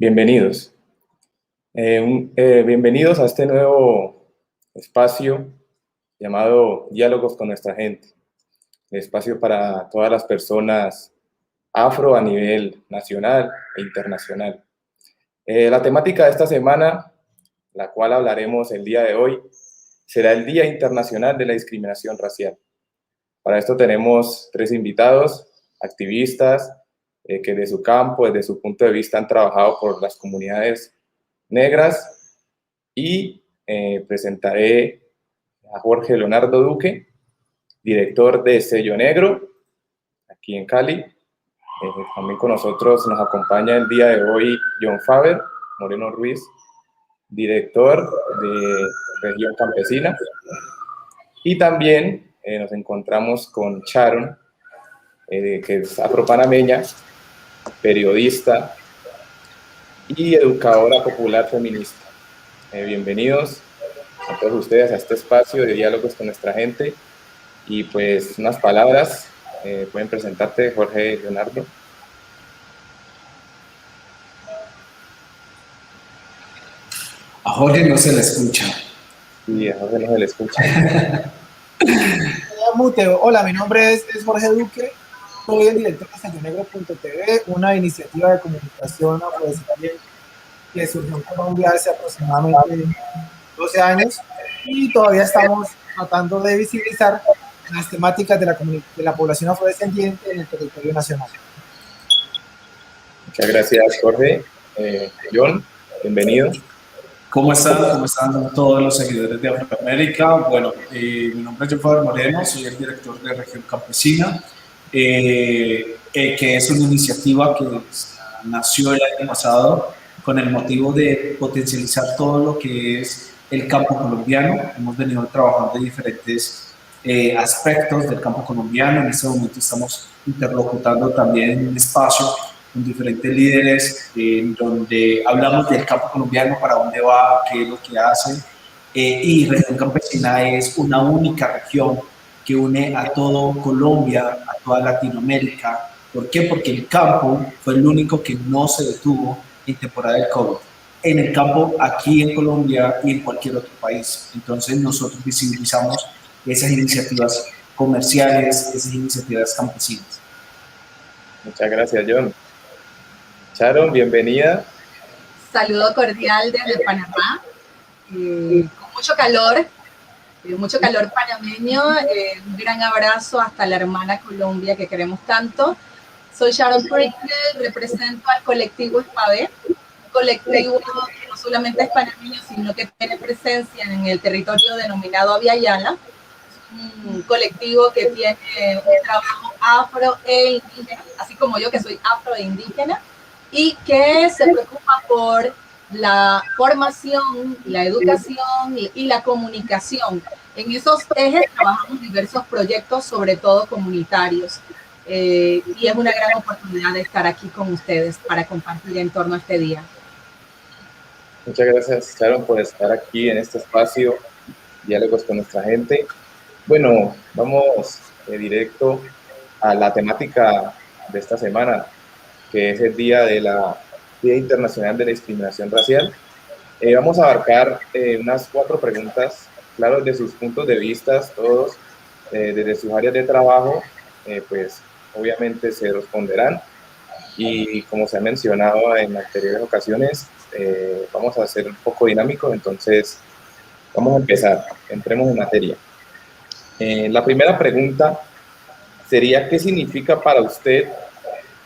Bienvenidos. Bienvenidos a este nuevo espacio llamado Diálogos con nuestra gente. Espacio para todas las personas afro a nivel nacional e internacional. La temática de esta semana, la cual hablaremos el día de hoy, será el Día Internacional de la Discriminación Racial. Para esto tenemos 3 invitados, activistas, que de su campo, desde su punto de vista, han trabajado por las comunidades negras y presentaré a Jorge Leonardo Duque, director de Sello Negro, aquí en Cali. También con nosotros nos acompaña el día de hoy John Faber Moreno Ruiz, director de Región Campesina. Y también nos encontramos con Sharon, que es afropanameña, periodista y educadora popular feminista. Bienvenidos a todos ustedes a este espacio de diálogos con nuestra gente. Y pues unas palabras, pueden presentarte, Jorge Leonardo. A Jorge no se le escucha. Sí, a Jorge no se le escucha. Hola, mi nombre es Jorge Duque, soy el director de sellonegro.tv, una iniciativa de comunicación afrodescendiente que surgió en Colombia hace aproximadamente 12 años y todavía estamos tratando de visibilizar las temáticas de la población afrodescendiente en el territorio nacional. Muchas gracias, Jorge. John, bienvenido. ¿Cómo están? ¿Cómo están todos los seguidores de Afroamérica? Bueno, mi nombre es John Faber Moreno, soy el director de Región Campesina, que es una iniciativa que nació el año pasado con el motivo de potencializar todo lo que es el campo colombiano. Hemos venido trabajando en diferentes aspectos del campo colombiano. En este momento estamos interlocutando también en un espacio con diferentes líderes, donde hablamos del campo colombiano, para dónde va, qué es lo que hace. Y Región Campesina es una única región que une a todo Colombia, a toda Latinoamérica. ¿Por qué? Porque el campo fue el único que no se detuvo en temporada del COVID. En el campo, aquí en Colombia y en cualquier otro país. Entonces nosotros visibilizamos esas iniciativas comerciales, esas iniciativas campesinas. Muchas gracias, John. Sharon, bienvenida. Saludo cordial desde Panamá, con mucho calor panameño, un gran abrazo hasta la hermana Colombia que queremos tanto. Soy Sharon Pringle, represento al colectivo Espabé, un colectivo que no solamente es panameño, sino que tiene presencia en el territorio denominado Aviala, un colectivo que tiene un trabajo afro e indígena, así como yo que soy afro e indígena, y que se preocupa por la formación, la educación y la comunicación. En esos ejes trabajamos diversos proyectos, sobre todo comunitarios, y es una gran oportunidad de estar aquí con ustedes para compartir en torno a este día. Muchas gracias, Sharon, por estar aquí en este espacio, Diálogos con nuestra gente. Bueno, vamos directo a la temática de esta semana, que es el Día Internacional de la Discriminación Racial. Vamos a abarcar unas 4 preguntas, claro, de sus puntos de vista, todos, desde sus áreas de trabajo, pues obviamente se responderán. Y como se ha mencionado en anteriores ocasiones, vamos a hacer un poco dinámico, entonces vamos a empezar, entremos en materia. La primera pregunta sería: ¿qué significa para usted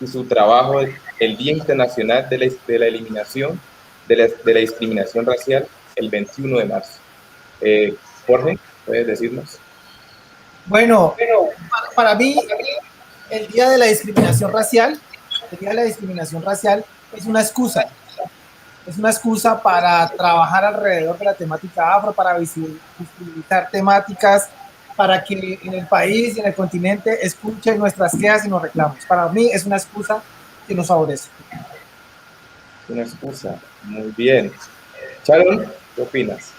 y su trabajo el Día Internacional de la Eliminación de la Discriminación Racial, el 21 de marzo? Jorge, ¿puedes decirnos? Bueno, para mí, el Día de la Discriminación Racial, es una excusa. Es una excusa para trabajar alrededor de la temática afro, para visibilizar temáticas, para que en el país y en el continente escuchen nuestras quejas y nos reclamos. Para mí es una excusa que nos favorece. Una excusa, muy bien. Sharon, ¿qué opinas?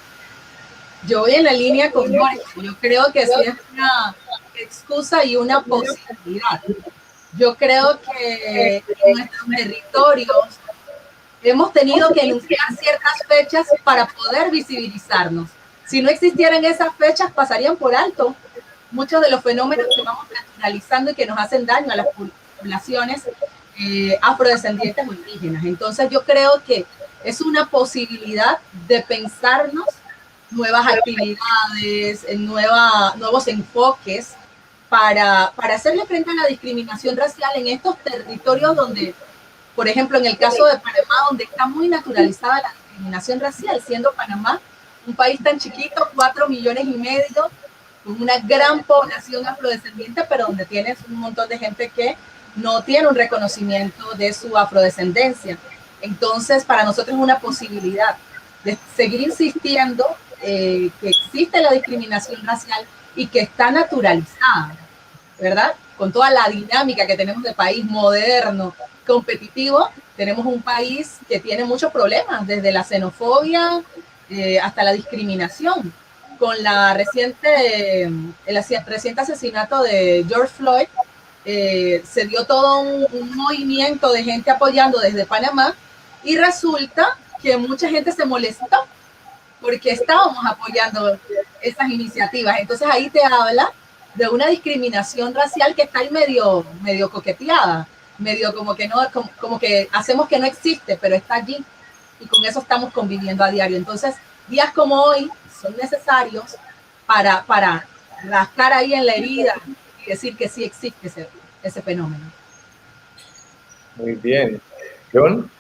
Yo voy en la línea con Jorge. Yo creo que sí es una excusa y una posibilidad. Yo creo que en nuestros territorios hemos tenido que enunciar ciertas fechas para poder visibilizarnos. Si no existieran esas fechas, pasarían por alto muchos de los fenómenos que vamos naturalizando y que nos hacen daño a las poblaciones afrodescendientes o indígenas. Entonces yo creo que es una posibilidad de pensarnos nuevas actividades, nuevos enfoques para hacerle frente a la discriminación racial en estos territorios donde, por ejemplo, en el caso de Panamá, donde está muy naturalizada la discriminación racial, siendo Panamá un país tan chiquito, 4,5 millones, con una gran población afrodescendiente, pero donde tienes un montón de gente que no tiene un reconocimiento de su afrodescendencia. Entonces, para nosotros es una posibilidad de seguir insistiendo que existe la discriminación racial y que está naturalizada, ¿verdad? Con toda la dinámica que tenemos de país moderno, competitivo, tenemos un país que tiene muchos problemas, desde la xenofobia hasta la discriminación. Con el reciente asesinato de George Floyd, se dio todo un movimiento de gente apoyando desde Panamá y resulta que mucha gente se molestó porque estábamos apoyando esas iniciativas. Entonces ahí te habla de una discriminación racial que está ahí medio coqueteada, medio como que no, como que hacemos que no existe, pero está allí y con eso estamos conviviendo a diario. Entonces, días como hoy son necesarios para rascar ahí en la herida y decir que sí existe ese fenómeno. Muy bien. ¿John?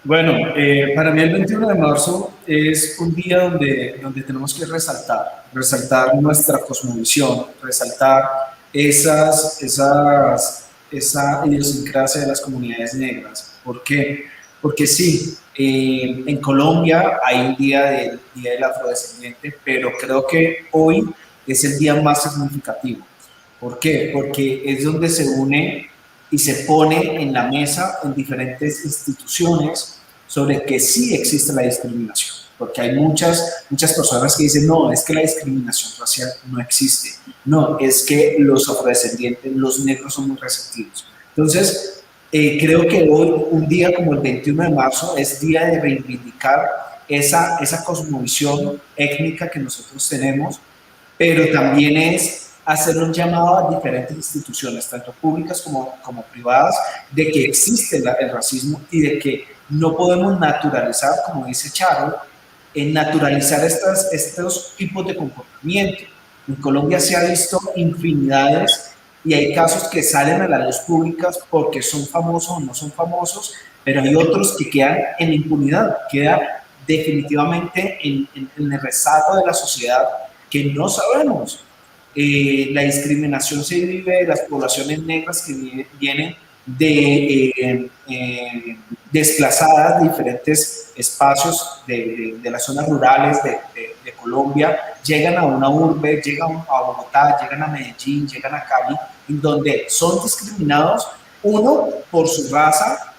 Bueno, para mí el 21 de marzo es un día donde tenemos que resaltar nuestra cosmovisión, resaltar esa idiosincrasia de las comunidades negras. ¿Por qué? Porque sí, en Colombia hay un día del afrodescendiente, pero creo que hoy es el día más significativo. ¿Por qué? Porque es donde se une y se pone en la mesa en diferentes instituciones sobre que sí existe la discriminación, porque hay muchas personas que dicen, no, es que la discriminación racial no existe, no, es que los afrodescendientes, los negros son muy receptivos. Entonces, creo que hoy, un día como el 21 de marzo, es día de reivindicar esa cosmovisión étnica que nosotros tenemos, pero también es hacer un llamado a diferentes instituciones, tanto públicas como privadas, de que existe el racismo y de que no podemos naturalizar, como dice Charo, naturalizar estos tipos de comportamiento. En Colombia se ha visto infinidades y hay casos que salen a la luz pública porque son famosos o no son famosos, pero hay otros que quedan en la impunidad, quedan definitivamente en el rezago de la sociedad que no sabemos. La discriminación se vive de las poblaciones negras que vienen desplazadas de diferentes espacios de las zonas rurales de Colombia, llegan a una urbe, llegan a Bogotá, llegan a Medellín, llegan a Cali, en donde son discriminados, uno, por su raza,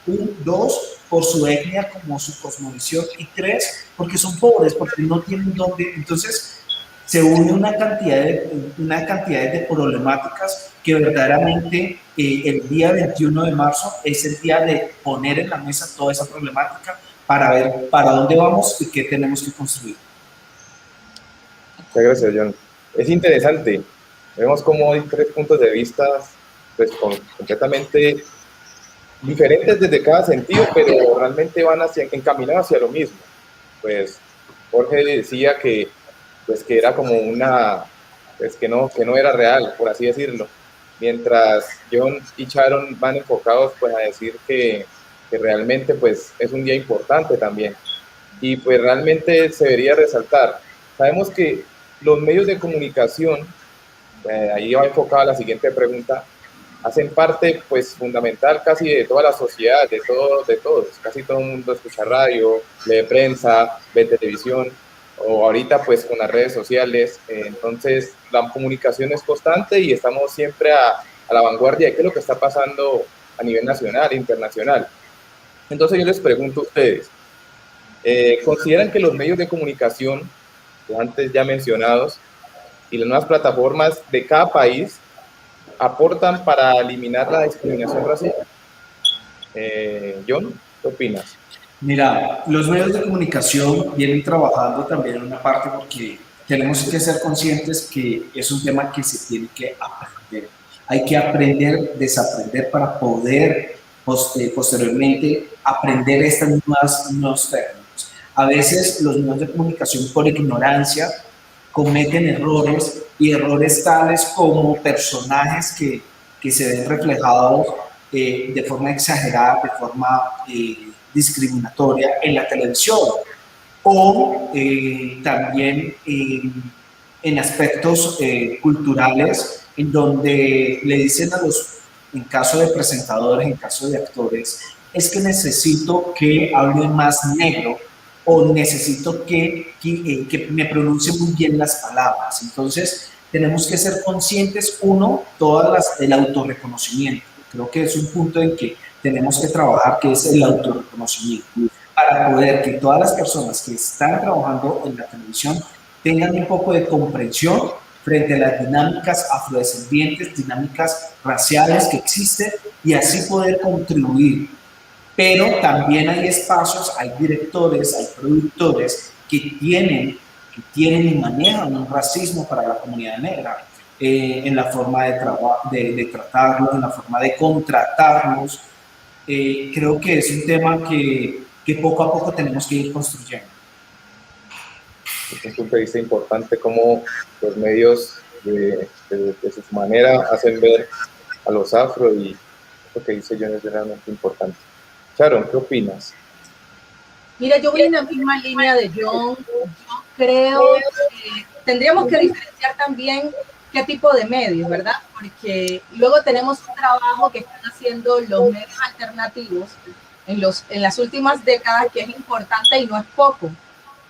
dos, por su etnia como su cosmovisión, y tres, porque son pobres, porque no tienen dónde. Entonces, se une una cantidad de problemáticas que verdaderamente el día 21 de marzo es el día de poner en la mesa toda esa problemática para ver para dónde vamos y qué tenemos que construir. Muchas gracias, John. Es interesante. Vemos cómo hay tres puntos de vista pues, completamente diferentes desde cada sentido, pero realmente van encaminados hacia lo mismo. Pues Jorge decía que era como pues que no era real, por así decirlo, mientras John y Sharon van enfocados pues a decir que realmente pues es un día importante también, y pues realmente se debería resaltar. Sabemos que los medios de comunicación, ahí va enfocada la siguiente pregunta, hacen parte pues fundamental casi de toda la sociedad, de todos, casi todo el mundo escucha radio, lee prensa, ve televisión, o ahorita pues con las redes sociales. Entonces la comunicación es constante y estamos siempre a la vanguardia de qué es lo que está pasando a nivel nacional e internacional. Entonces yo les pregunto a ustedes, ¿consideran que los medios de comunicación, antes ya mencionados, y las nuevas plataformas de cada país aportan para eliminar la discriminación racial? John, ¿qué opinas? Mira, los medios de comunicación vienen trabajando también en una parte porque tenemos que ser conscientes que es un tema que se tiene que aprender. Hay que aprender, desaprender para poder posteriormente aprender estas nuevos términos. A veces los medios de comunicación por ignorancia cometen errores y errores tales como personajes que se ven reflejados de forma exagerada, de forma discriminatoria en la televisión o también en aspectos culturales en donde le dicen a los, en caso de presentadores, en caso de actores, es que necesito que hable más negro o necesito que me pronuncie muy bien las palabras. Entonces, tenemos que ser conscientes, el autorreconocimiento. Creo que es un punto en que tenemos que trabajar, que es el autorreconocimiento, para poder que todas las personas que están trabajando en la televisión tengan un poco de comprensión frente a las dinámicas afrodescendientes, dinámicas raciales que existen y así poder contribuir. Pero también hay espacios, hay directores, hay productores que tienen y manejan un racismo para la comunidad negra, en la forma de tratarlos, en la forma de contratarlos. Creo que es un tema que poco a poco tenemos que ir construyendo. Es un punto de vista importante cómo los medios de su manera hacen ver a los afro, y lo que dice John es realmente importante. Sharon, ¿qué opinas? Mira, yo voy en la misma línea de John. Yo creo que tendríamos que diferenciar también qué tipo de medios, ¿verdad? Porque luego tenemos un trabajo que están haciendo los medios alternativos en las últimas décadas que es importante y no es poco,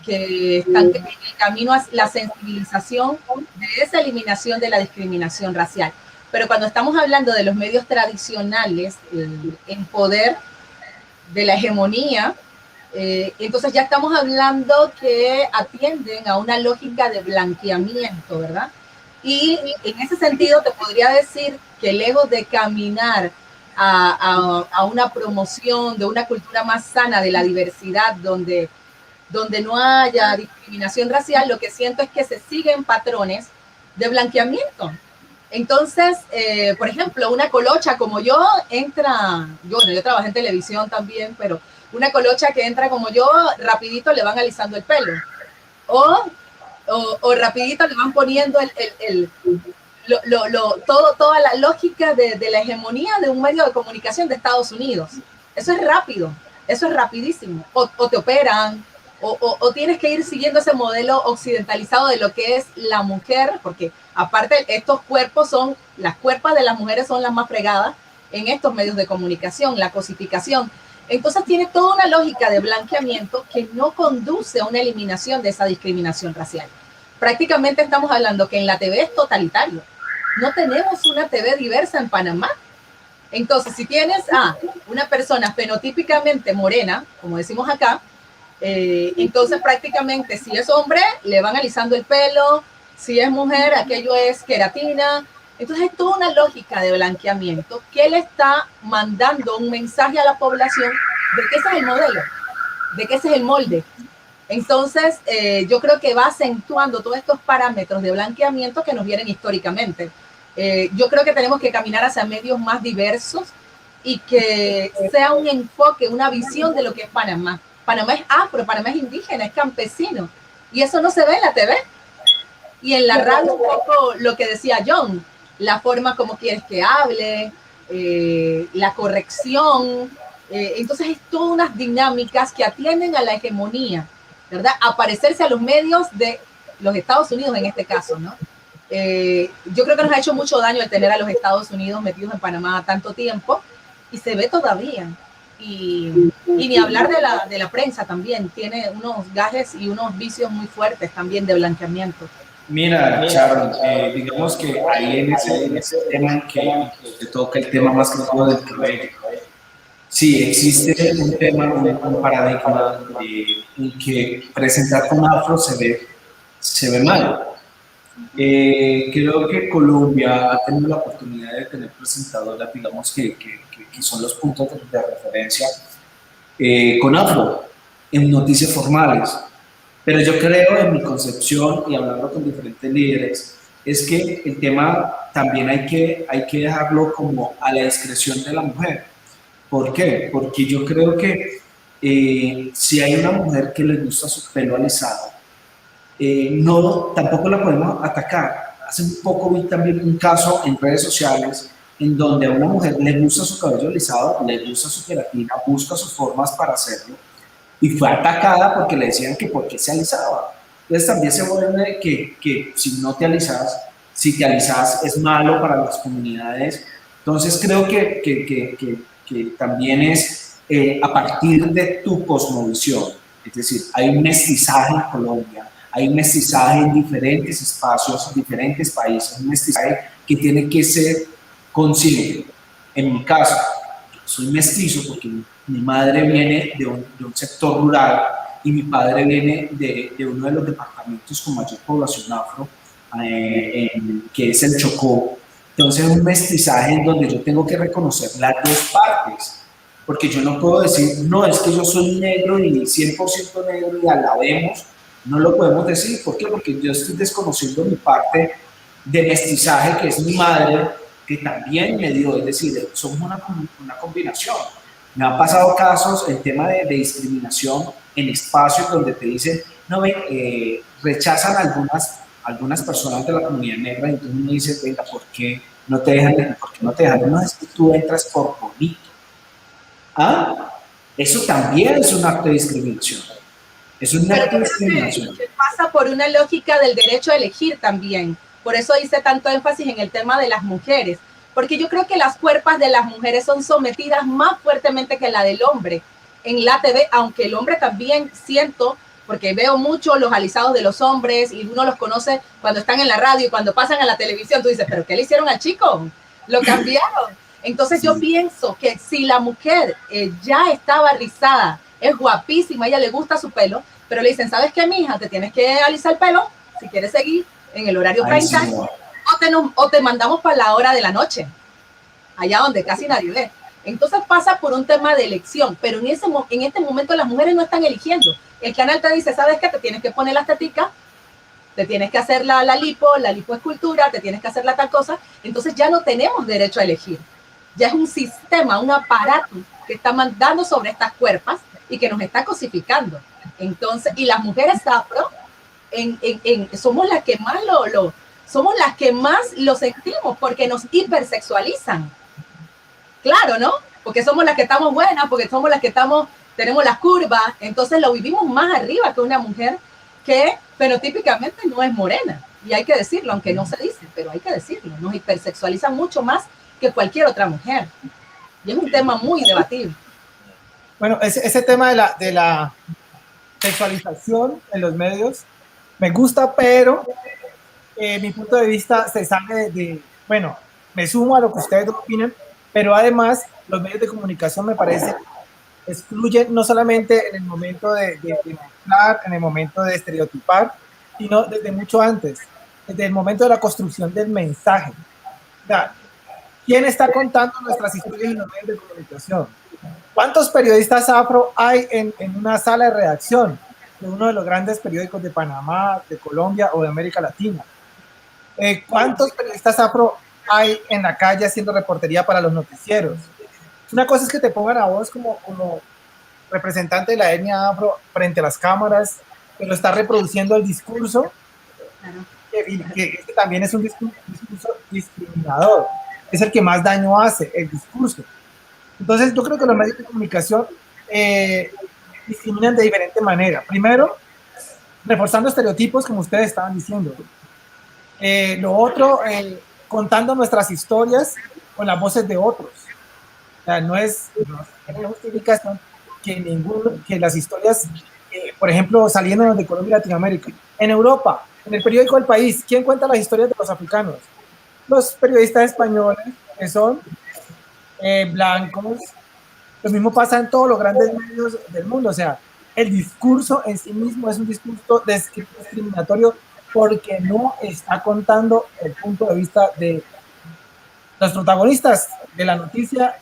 que están en el camino a la sensibilización de esa eliminación de la discriminación racial. Pero cuando estamos hablando de los medios tradicionales, en poder de la hegemonía, entonces ya estamos hablando que atienden a una lógica de blanqueamiento, ¿verdad? Y en ese sentido te podría decir que lejos de caminar a una promoción de una cultura más sana de la diversidad, donde no haya discriminación racial, lo que siento es que se siguen patrones de blanqueamiento. Entonces, por ejemplo, una colocha como yo yo trabajé en televisión también, pero una colocha que entra como yo, rapidito le van alisando el pelo. O rapidito le van poniendo toda la lógica de la hegemonía de un medio de comunicación de Estados Unidos. Eso es rápido, eso es rapidísimo. O te operan, o tienes que ir siguiendo ese modelo occidentalizado de lo que es la mujer, porque aparte estos cuerpos las cuerpas de las mujeres son las más fregadas en estos medios de comunicación, la cosificación. Entonces tiene toda una lógica de blanqueamiento que no conduce a una eliminación de esa discriminación racial. Prácticamente estamos hablando que en la TV es totalitario. No tenemos una TV diversa en Panamá. Entonces, si tienes a una persona fenotípicamente morena, como decimos acá, entonces prácticamente si es hombre, le van alisando el pelo, si es mujer, aquello es queratina. Entonces es toda una lógica de blanqueamiento que le está mandando un mensaje a la población de que ese es el modelo, de que ese es el molde. Entonces yo creo que va acentuando todos estos parámetros de blanqueamiento que nos vienen históricamente. Yo creo que tenemos que caminar hacia medios más diversos y que sea un enfoque, una visión de lo que es Panamá. Panamá es afro, Panamá es indígena, es campesino, y eso no se ve en la TV. Y en la radio un poco lo que decía John, la forma como quieres que hable, la corrección, entonces es todas unas dinámicas que atienden a la hegemonía, ¿verdad? A parecerse a los medios de los Estados Unidos en este caso, ¿no? Yo creo que nos ha hecho mucho daño el tener a los Estados Unidos metidos en Panamá tanto tiempo, y se ve todavía. Y ni hablar de la prensa también, tiene unos gajes y unos vicios muy fuertes también de blanqueamiento. Mira, Sharon, digamos que ahí en ese tema que te toca el tema más que todo del cabello. Sí, existe un tema, un paradigma en que presentar con afro se ve mal. Creo que Colombia ha tenido la oportunidad de tener presentadoras, digamos que son los puntos de referencia con afro. en noticias formales. Pero yo creo, en mi concepción, y hablando con diferentes líderes, es que el tema también hay que dejarlo como a la discreción de la mujer. ¿Por qué? Porque yo creo que si hay una mujer que le gusta su pelo alisado, no, tampoco la podemos atacar. Hace un poco vi también un caso en redes sociales en donde a una mujer le gusta su cabello alisado, le gusta su queratina, busca sus formas para hacerlo, y fue atacada porque le decían que por qué se alisaba. Entonces también se vuelve que si no te alisas, si te alisas es malo para las comunidades. Entonces creo que también es a partir de tu cosmovisión. Es decir, hay un mestizaje en Colombia, hay un mestizaje en diferentes espacios, en diferentes países, un mestizaje que tiene que ser consciente. En mi caso, yo soy mestizo porque mi madre viene de un sector rural y mi padre viene de uno de los departamentos con mayor población afro, que es el Chocó. Entonces es un mestizaje en donde yo tengo que reconocer las dos partes, porque yo no puedo decir, no, es que yo soy negro y 100% negro y alabemos, no lo podemos decir. ¿Por qué? Porque yo estoy desconociendo mi parte de mestizaje, que es mi madre, que también me dio, es decir, somos una combinación. Me han pasado casos, el tema de discriminación en espacios donde te dicen, no, rechazan algunas personas de la comunidad negra, y entonces uno dice, venga, ¿por qué no te dejan? ¿Por qué no te dejan? No, es que tú entras por bonito. ¿Ah? Eso también es un acto de discriminación. Es un acto de discriminación. Pasa por una lógica del derecho a elegir también. Por eso hice tanto énfasis en el tema de las mujeres, porque yo creo que las cuerpas de las mujeres son sometidas más fuertemente que la del hombre en la TV, aunque el hombre también siento, porque veo mucho los alisados de los hombres y uno los conoce cuando están en la radio y cuando pasan a la televisión, tú dices, ¿pero qué le hicieron al chico? Lo cambiaron. Entonces yo pienso que si la mujer ya estaba rizada, es guapísima, a ella le gusta su pelo, pero le dicen, ¿sabes qué, mija? Te tienes que alisar el pelo si quieres seguir en el horario prime time, o te mandamos para la hora de la noche, allá donde casi nadie ve. Entonces pasa por un tema de elección, pero en este momento las mujeres no están eligiendo. El canal te dice, ¿sabes qué? Te tienes que poner las teticas, te tienes que hacer la lipoescultura, te tienes que hacer la tal cosa. Entonces ya no tenemos derecho a elegir. Ya es un sistema, un aparato que está mandando sobre estas cuerpas y que nos está cosificando. Entonces, y las mujeres afro somos las que más somos las que más lo sentimos porque nos hipersexualizan. Claro, ¿no? Porque somos las que estamos buenas, porque somos las que tenemos las curvas, entonces lo vivimos más arriba que una mujer que fenotípicamente no es morena. Y hay que decirlo, aunque no se dice, pero hay que decirlo. Nos hipersexualizan mucho más que cualquier otra mujer. Y es un tema muy debatible. Bueno, ese tema de la sexualización en los medios me gusta, pero mi punto de vista se sale bueno, me sumo a lo que ustedes opinan, pero además los medios de comunicación me parece excluyen no solamente en el momento de mostrar, en el momento de estereotipar, sino desde mucho antes, desde el momento de la construcción del mensaje. O sea, ¿quién está contando nuestras historias en los medios de comunicación? ¿Cuántos periodistas afro hay en una sala de redacción de uno de los grandes periódicos de Panamá, de Colombia o de América Latina? ¿Cuántos periodistas afro hay en la calle haciendo reportería para los noticieros? Una cosa es que te pongan a vos como representante de la etnia afro frente a las cámaras, pero está reproduciendo el discurso, que también es un discurso discriminador, es el que más daño hace, el discurso. Entonces yo creo que los medios de comunicación discriminan de diferente manera. Primero, reforzando estereotipos, como ustedes estaban diciendo. Lo otro, contando nuestras historias con las voces de otros. O sea, no es justificación que las historias, por ejemplo, saliendo de Colombia y Latinoamérica, en Europa, en el periódico El País, ¿quién cuenta las historias de los africanos? Los periodistas españoles, que son blancos. Lo mismo pasa en todos los grandes medios del mundo. O sea, el discurso en sí mismo es un discurso discriminatorio porque no está contando el punto de vista de los protagonistas de la noticia,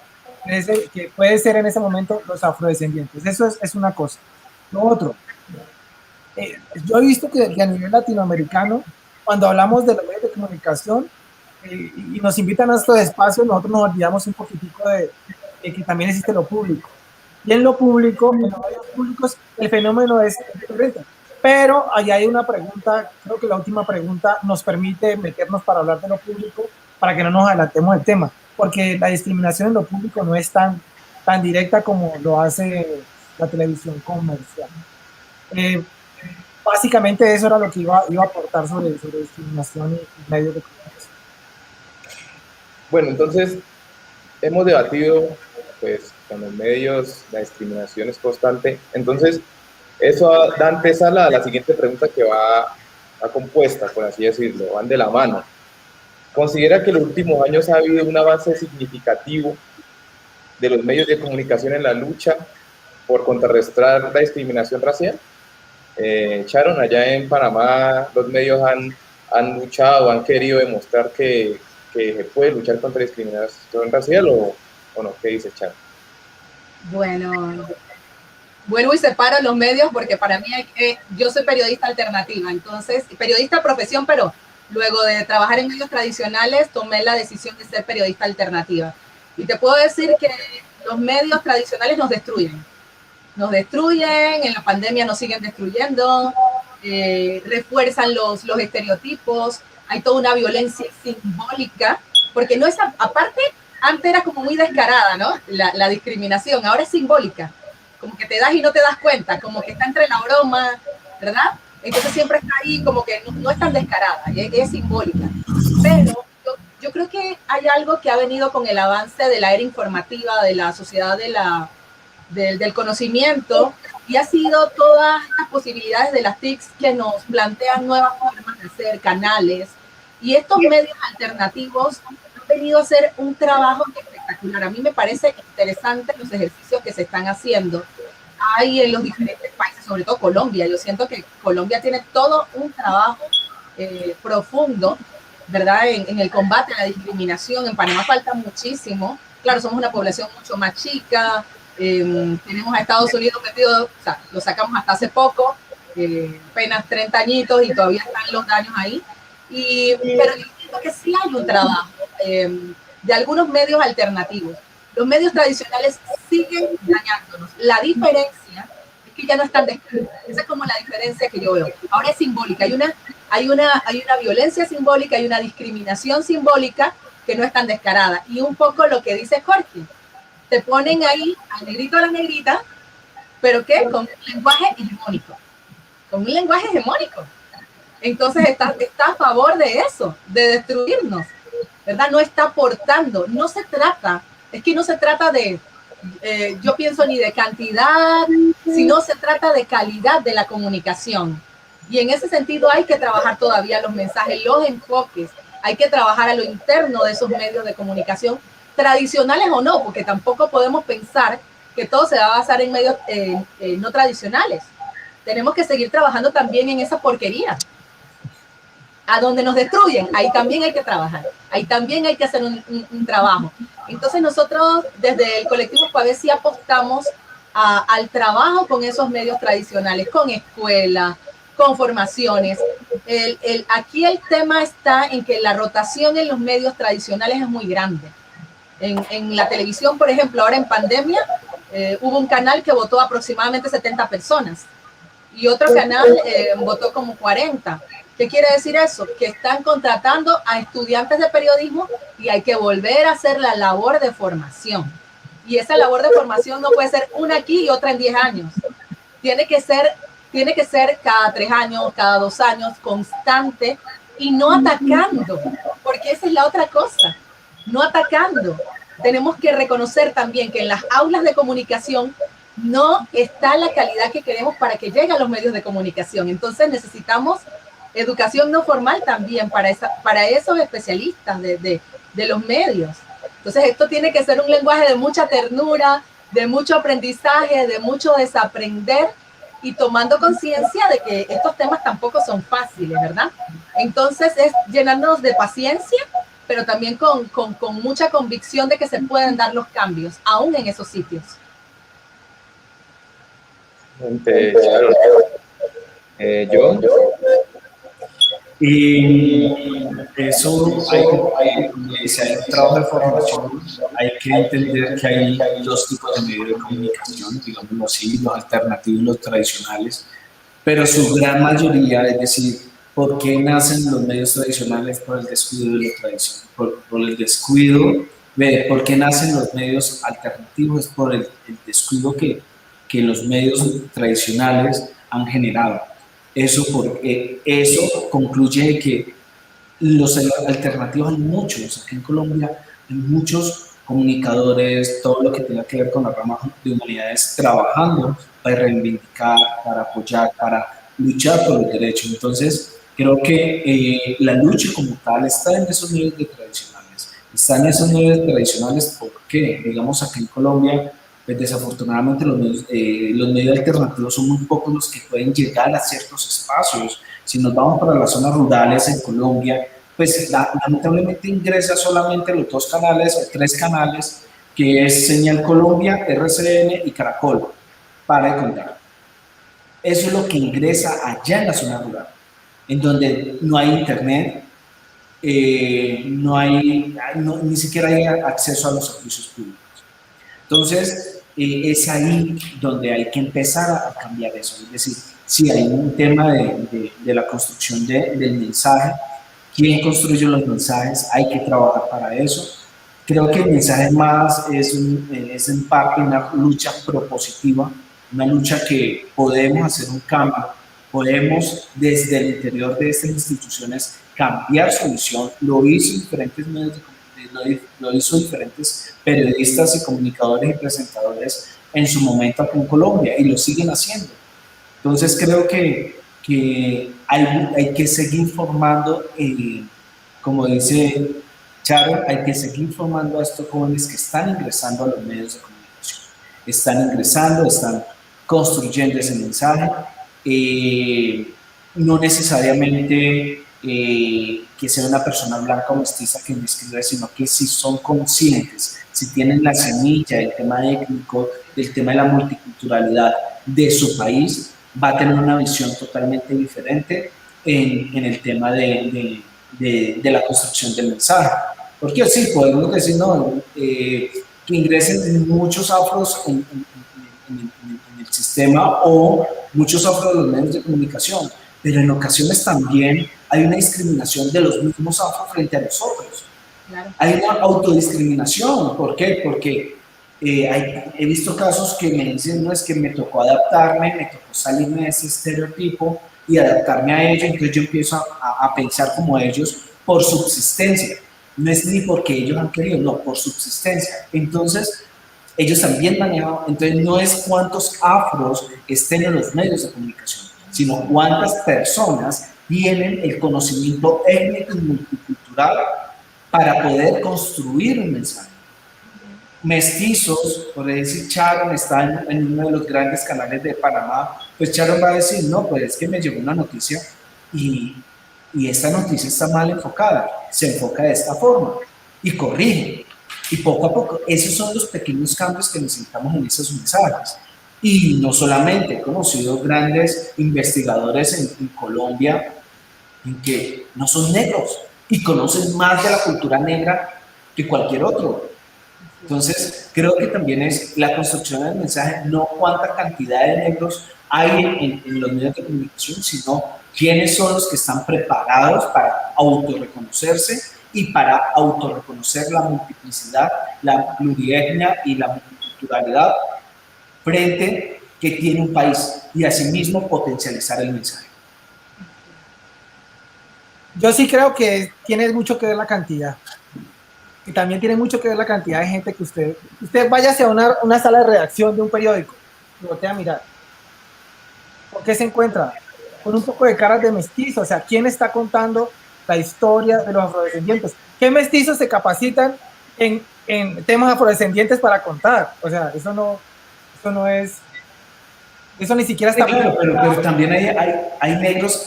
que puede ser en ese momento los afrodescendientes. Eso es una cosa. Lo otro, yo he visto que a nivel latinoamericano, cuando hablamos de los medios de comunicación y nos invitan a estos espacios, nosotros nos olvidamos un poquitico de que también existe lo público. Y en lo público, en los medios públicos, el fenómeno es diferente. Pero allá hay una pregunta, creo que la última pregunta nos permite meternos para hablar de lo público, para que no nos adelantemos del tema, porque la discriminación en lo público no es tan directa como lo hace la televisión comercial. Básicamente eso era lo que iba a aportar sobre discriminación y medios de comunicación. Bueno, entonces hemos debatido, pues, con los medios, la discriminación es constante. Entonces, eso da antesala a la siguiente pregunta que va compuesta, por así decirlo, van de la mano. ¿Considera que en los últimos años ha habido un avance significativo de los medios de comunicación en la lucha por contrarrestar la discriminación racial? Sharon, allá en Panamá, los medios han luchado, han querido demostrar que se puede luchar contra la discriminación racial o no. ¿Qué dice Sharon? Bueno, vuelvo y separo los medios porque para mí yo soy periodista alternativa, entonces periodista de profesión, pero luego de trabajar en medios tradicionales tomé la decisión de ser periodista alternativa. Y te puedo decir que los medios tradicionales nos destruyen, en la pandemia nos siguen destruyendo, refuerzan los estereotipos, hay toda una violencia simbólica, porque no es, aparte, antes era como muy descarada, ¿no? La discriminación, ahora es simbólica, como que te das y no te das cuenta, como que está entre la broma, ¿verdad? Entonces siempre está ahí como que no es tan descarada, es simbólica. Pero yo creo que hay algo que ha venido con el avance de la era informativa, de la sociedad del conocimiento, y ha sido todas las posibilidades de las TICs que nos plantean nuevas formas de hacer canales, y estos medios alternativos han venido a hacer un trabajo espectacular. A mí me parece interesante los ejercicios que se están haciendo. Hay en los diferentes países, sobre todo Colombia, yo siento que Colombia tiene todo un trabajo profundo, ¿verdad? En el combate a la discriminación. En Panamá falta muchísimo. Claro, somos una población mucho más chica, tenemos a Estados Unidos metido, o sea, lo sacamos hasta hace poco, apenas 30 añitos y todavía están los daños ahí. Pero yo creo que sí hay un trabajo de algunos medios alternativos. Los medios tradicionales siguen dañándonos. La diferencia es que ya no están descritos. Esa es como la diferencia que yo veo. Ahora es simbólica. Hay una violencia simbólica, hay una discriminación simbólica que no es tan descarada. Y un poco lo que dice Jorge. Te ponen ahí al negrito a la negrita, pero ¿qué? Con un lenguaje hegemónico. Con un lenguaje hegemónico. Entonces está a favor de eso, de destruirnos, ¿verdad? No está aportando. No se trata de, yo pienso, ni de cantidad, sino se trata de calidad de la comunicación. Y en ese sentido hay que trabajar todavía los mensajes, los enfoques, hay que trabajar a lo interno de esos medios de comunicación, tradicionales o no, porque tampoco podemos pensar que todo se va a basar en medios no tradicionales. Tenemos que seguir trabajando también en esa porquería. A donde nos destruyen, ahí también hay que trabajar, ahí también hay que hacer un trabajo. Entonces nosotros desde el colectivo Pavé sí apostamos al trabajo con esos medios tradicionales, con escuelas, con formaciones. Aquí el tema está en que la rotación en los medios tradicionales es muy grande. En la televisión, por ejemplo, ahora en pandemia, hubo un canal que votó aproximadamente 70 personas y otro canal votó como 40. ¿Qué quiere decir eso? Que están contratando a estudiantes de periodismo y hay que volver a hacer la labor de formación. Y esa labor de formación no puede ser una aquí y otra en 10 años. Tiene que ser cada 3 años, cada 2 años, constante y no atacando, porque esa es la otra cosa, no atacando. Tenemos que reconocer también que en las aulas de comunicación no está la calidad que queremos para que lleguen a los medios de comunicación. Entonces necesitamos educación no formal también para esos especialistas de los medios. Entonces esto tiene que ser un lenguaje de mucha ternura, de mucho aprendizaje, de mucho desaprender y tomando conciencia de que estos temas tampoco son fáciles, ¿verdad? Entonces es llenándonos de paciencia, pero también con mucha convicción de que se pueden dar los cambios, aún en esos sitios. Claro. Yo, Y eso si hay un trabajo de formación, hay que entender que hay dos tipos de medios de comunicación, digámoslo así, los alternativos y los tradicionales, pero su gran mayoría, es decir, ¿por qué nacen los medios tradicionales? Por el descuido de lo tradicional, por el descuido, ¿por qué nacen los medios alternativos? Es por el descuido que los medios tradicionales han generado. Eso concluye que los alternativos hay muchos. Aquí en Colombia hay muchos comunicadores, todo lo que tenga que ver con la rama de humanidades, trabajando para reivindicar, para apoyar, para luchar por los derechos. Entonces, creo que la lucha como tal está en esos medios tradicionales. Está en esos medios tradicionales porque, digamos, aquí en Colombia, pues desafortunadamente los medios alternativos son muy pocos los que pueden llegar a ciertos espacios. Si nos vamos para las zonas rurales en Colombia, pues lamentablemente ingresa solamente los 2 canales o 3 canales, que es Señal Colombia, RCN y Caracol, para de contar. Eso es lo que ingresa allá en la zona rural, en donde no hay internet, ni siquiera hay acceso a los servicios públicos. Entonces, es ahí donde hay que empezar a cambiar eso. Es decir, si hay un tema de la construcción del mensaje, quién construye los mensajes, hay que trabajar para eso. Creo que el mensaje más es en parte una lucha propositiva, una lucha que podemos hacer un cambio, podemos desde el interior de estas instituciones cambiar su visión. Lo hizo diferentes medios de comunicación, lo hizo diferentes periodistas y comunicadores y presentadores en su momento aquí en Colombia y lo siguen haciendo. Entonces creo que hay que seguir formando, como dice Charo, hay que seguir formando a estos jóvenes que están ingresando a los medios de comunicación. Están ingresando, están construyendo ese mensaje. No necesariamente que sea una persona blanca o mestiza que me escribe, sino que si son conscientes, si tienen la semilla del tema étnico, del tema de la multiculturalidad de su país, va a tener una visión totalmente diferente en el tema de la construcción del mensaje. Porque sí, podemos decir, no, que ingresen muchos afros en el sistema o muchos afros de los medios de comunicación, pero en ocasiones también hay una discriminación de los mismos afro frente a nosotros. Claro. Hay una autodiscriminación. ¿Por qué? Porque he visto casos que me dicen, no, es que me tocó adaptarme, me tocó salirme de ese estereotipo y adaptarme a ellos, entonces yo empiezo a pensar como ellos por subsistencia. No es ni porque ellos han querido, no, por subsistencia. Entonces, ellos también manejan, entonces no es cuántos afros estén en los medios de comunicación, sino cuántas personas tienen el conocimiento étnico y multicultural para poder construir un mensaje. Mestizos, por decir, Sharon está en uno de los grandes canales de Panamá, pues Sharon va a decir, no, pues es que me llegó una noticia y esta noticia está mal enfocada, se enfoca de esta forma y corrige. Y poco a poco, esos son los pequeños cambios que necesitamos en esos mensajes. Y no solamente, he conocido grandes investigadores en Colombia en que no son negros y conocen más de la cultura negra que cualquier otro. Entonces, creo que también es la construcción del mensaje, no cuánta cantidad de negros hay en los medios de comunicación, sino quiénes son los que están preparados para autorreconocerse y para autorreconocer la multiplicidad, la plurietnia y la multiculturalidad frente que tiene un país y asimismo potencializar el mensaje. Yo sí creo que tiene mucho que ver la cantidad. Y también tiene mucho que ver la cantidad de gente que usted vaya hacia una sala de redacción de un periódico y voltea a mirar. ¿Por qué se encuentra? Con un poco de caras de mestizo. O sea, ¿quién está contando la historia de los afrodescendientes? ¿Qué mestizos se capacitan en temas afrodescendientes para contar? O sea, eso no es... Eso ni siquiera está... Claro, pero también hay negros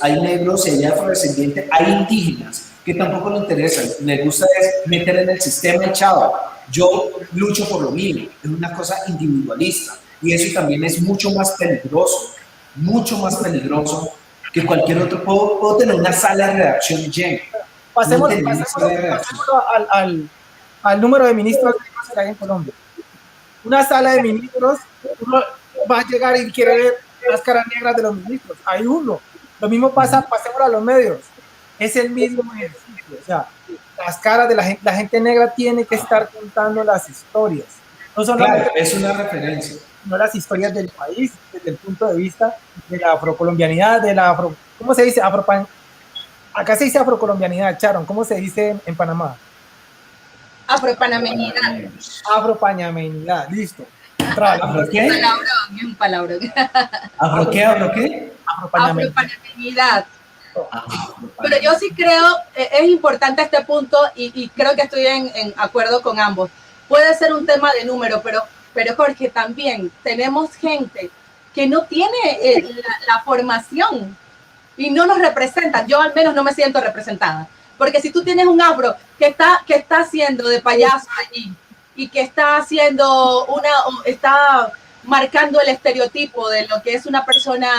y hay afrodescendientes, hay indígenas que tampoco le interesan. Me gusta es meter en el sistema el chavo. Yo lucho por lo mío, es una cosa individualista. Y eso también es mucho más peligroso que cualquier otro. Puedo tener una sala de redacción llena. Pasemos al número de ministros que hay en Colombia. Una sala de ministros, uno va a llegar y quiere ver las caras negras de los ministros. Hay uno. Lo mismo pasa, pasemos a los medios. Es el mismo ejercicio. O sea, las caras de la gente negra tiene que estar contando las historias. No solamente claro, es una referencia. No las historias del país, desde el punto de vista de la afrocolombianidad, de la afro... ¿Cómo se dice? Acá se dice afrocolombianidad, Sharon. ¿Cómo se dice en Panamá? Afropanameñidad. Afropanameñidad, listo. ¿Afro qué? Es un palabrón. ¿Afro qué? ¿Afro qué? Afropanameñidad. Pero yo sí creo, es importante este punto y creo que estoy en acuerdo con ambos. Puede ser un tema de número, pero Jorge, también tenemos gente que no tiene la formación y no nos representan. Yo al menos no me siento representada. Porque si tú tienes un afro que está haciendo de payaso allí y que está haciendo está marcando el estereotipo de lo que es una persona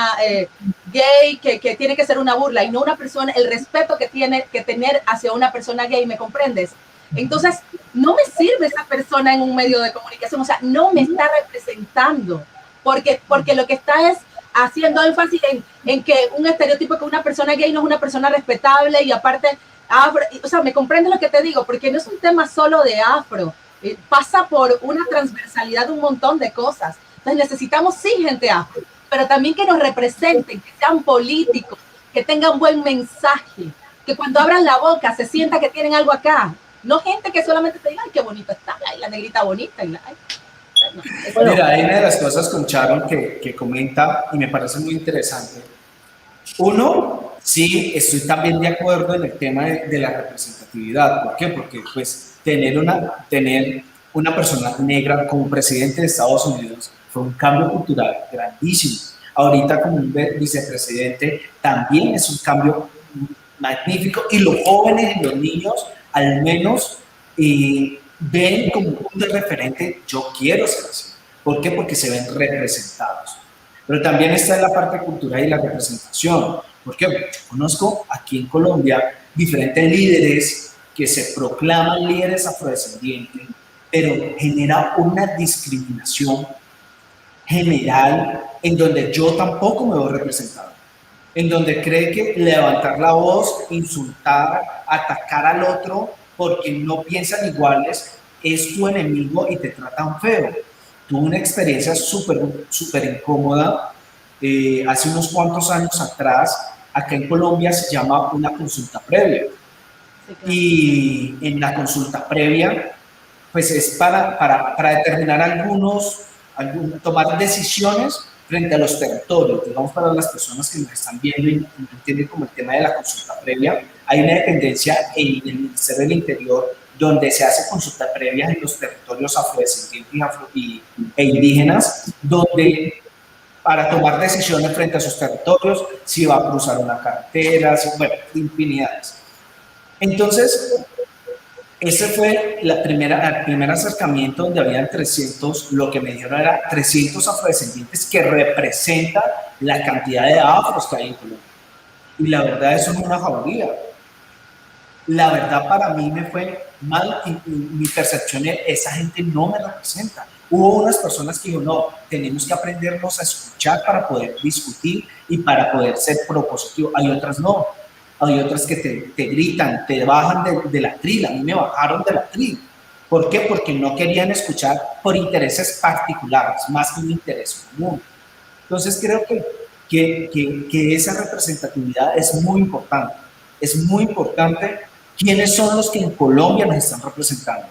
gay, que tiene que ser una burla y no una persona, el respeto que tiene que tener hacia una persona gay, ¿me comprendes? Entonces, no me sirve esa persona en un medio de comunicación, o sea, no me está representando, porque lo que está es haciendo énfasis en que un estereotipo que una persona gay no es una persona respetable y aparte, afro, o sea, ¿me comprendes lo que te digo? Porque no es un tema solo de afro, pasa por una transversalidad de un montón de cosas. Entonces necesitamos sí gente afro, pero también que nos representen, que sean políticos, que tengan buen mensaje, que cuando abran la boca se sienta que tienen algo acá. No gente que solamente te diga, ay, qué bonito está, ay, la negrita bonita. No, mira, hay una de las cosas con Sharon que comenta y me parece muy interesante. Uno, sí, estoy también de acuerdo en el tema de la representatividad. ¿Por qué? Porque pues tener una persona negra como presidente de Estados Unidos fue un cambio cultural grandísimo. Ahorita como un vicepresidente también es un cambio magnífico y los jóvenes y los niños al menos ven como un punto de referente, yo quiero ser así. ¿Por qué? Porque se ven representados. Pero también está la parte cultural y la representación. Porque yo conozco aquí en Colombia diferentes líderes que se proclaman líderes afrodescendientes, pero genera una discriminación general en donde yo tampoco me veo representado. En donde cree que levantar la voz, insultar, atacar al otro porque no piensan iguales es tu enemigo y te tratan feo. Tuve una experiencia súper incómoda hace unos cuantos años atrás. Acá en Colombia se llama una consulta previa. Sí, claro. Y en la consulta previa, pues es para determinar tomar decisiones frente a los territorios. Digamos, para las personas que nos están viendo y no entienden como el tema de la consulta previa, hay una dependencia en el Ministerio del Interior donde se hace consulta previa en los territorios afrodescendientes e indígenas, donde para tomar decisiones frente a sus territorios, si va a cruzar una carretera, bueno, infinidades. Entonces, ese fue el primer acercamiento donde habían 300, lo que me dijeron era 300 afrodescendientes que representan la cantidad de afros que hay en Colombia. Y la verdad, eso es una jauría. La verdad, para mí me fue mal y mi percepción es, esa gente no me representa. Hubo unas personas que dijeron, no, tenemos que aprendernos a escuchar para poder discutir y para poder ser propositivos. Hay otras no. Hay otras que te gritan, te bajan de la tril. A mí me bajaron de la tril. ¿Por qué? Porque no querían escuchar por intereses particulares, más que un interés común. Entonces creo que esa representatividad es muy importante. Es muy importante quiénes son los que en Colombia nos están representando.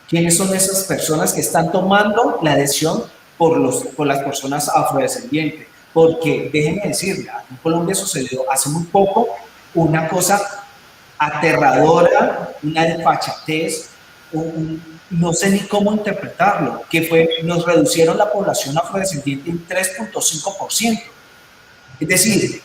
¿Quiénes son esas personas que están tomando la decisión por las personas afrodescendientes? Porque déjenme decirle, en Colombia sucedió hace muy poco una cosa aterradora, una desfachatez, no sé ni cómo interpretarlo, que fue, nos reducieron la población afrodescendiente en 3.5%. Es decir,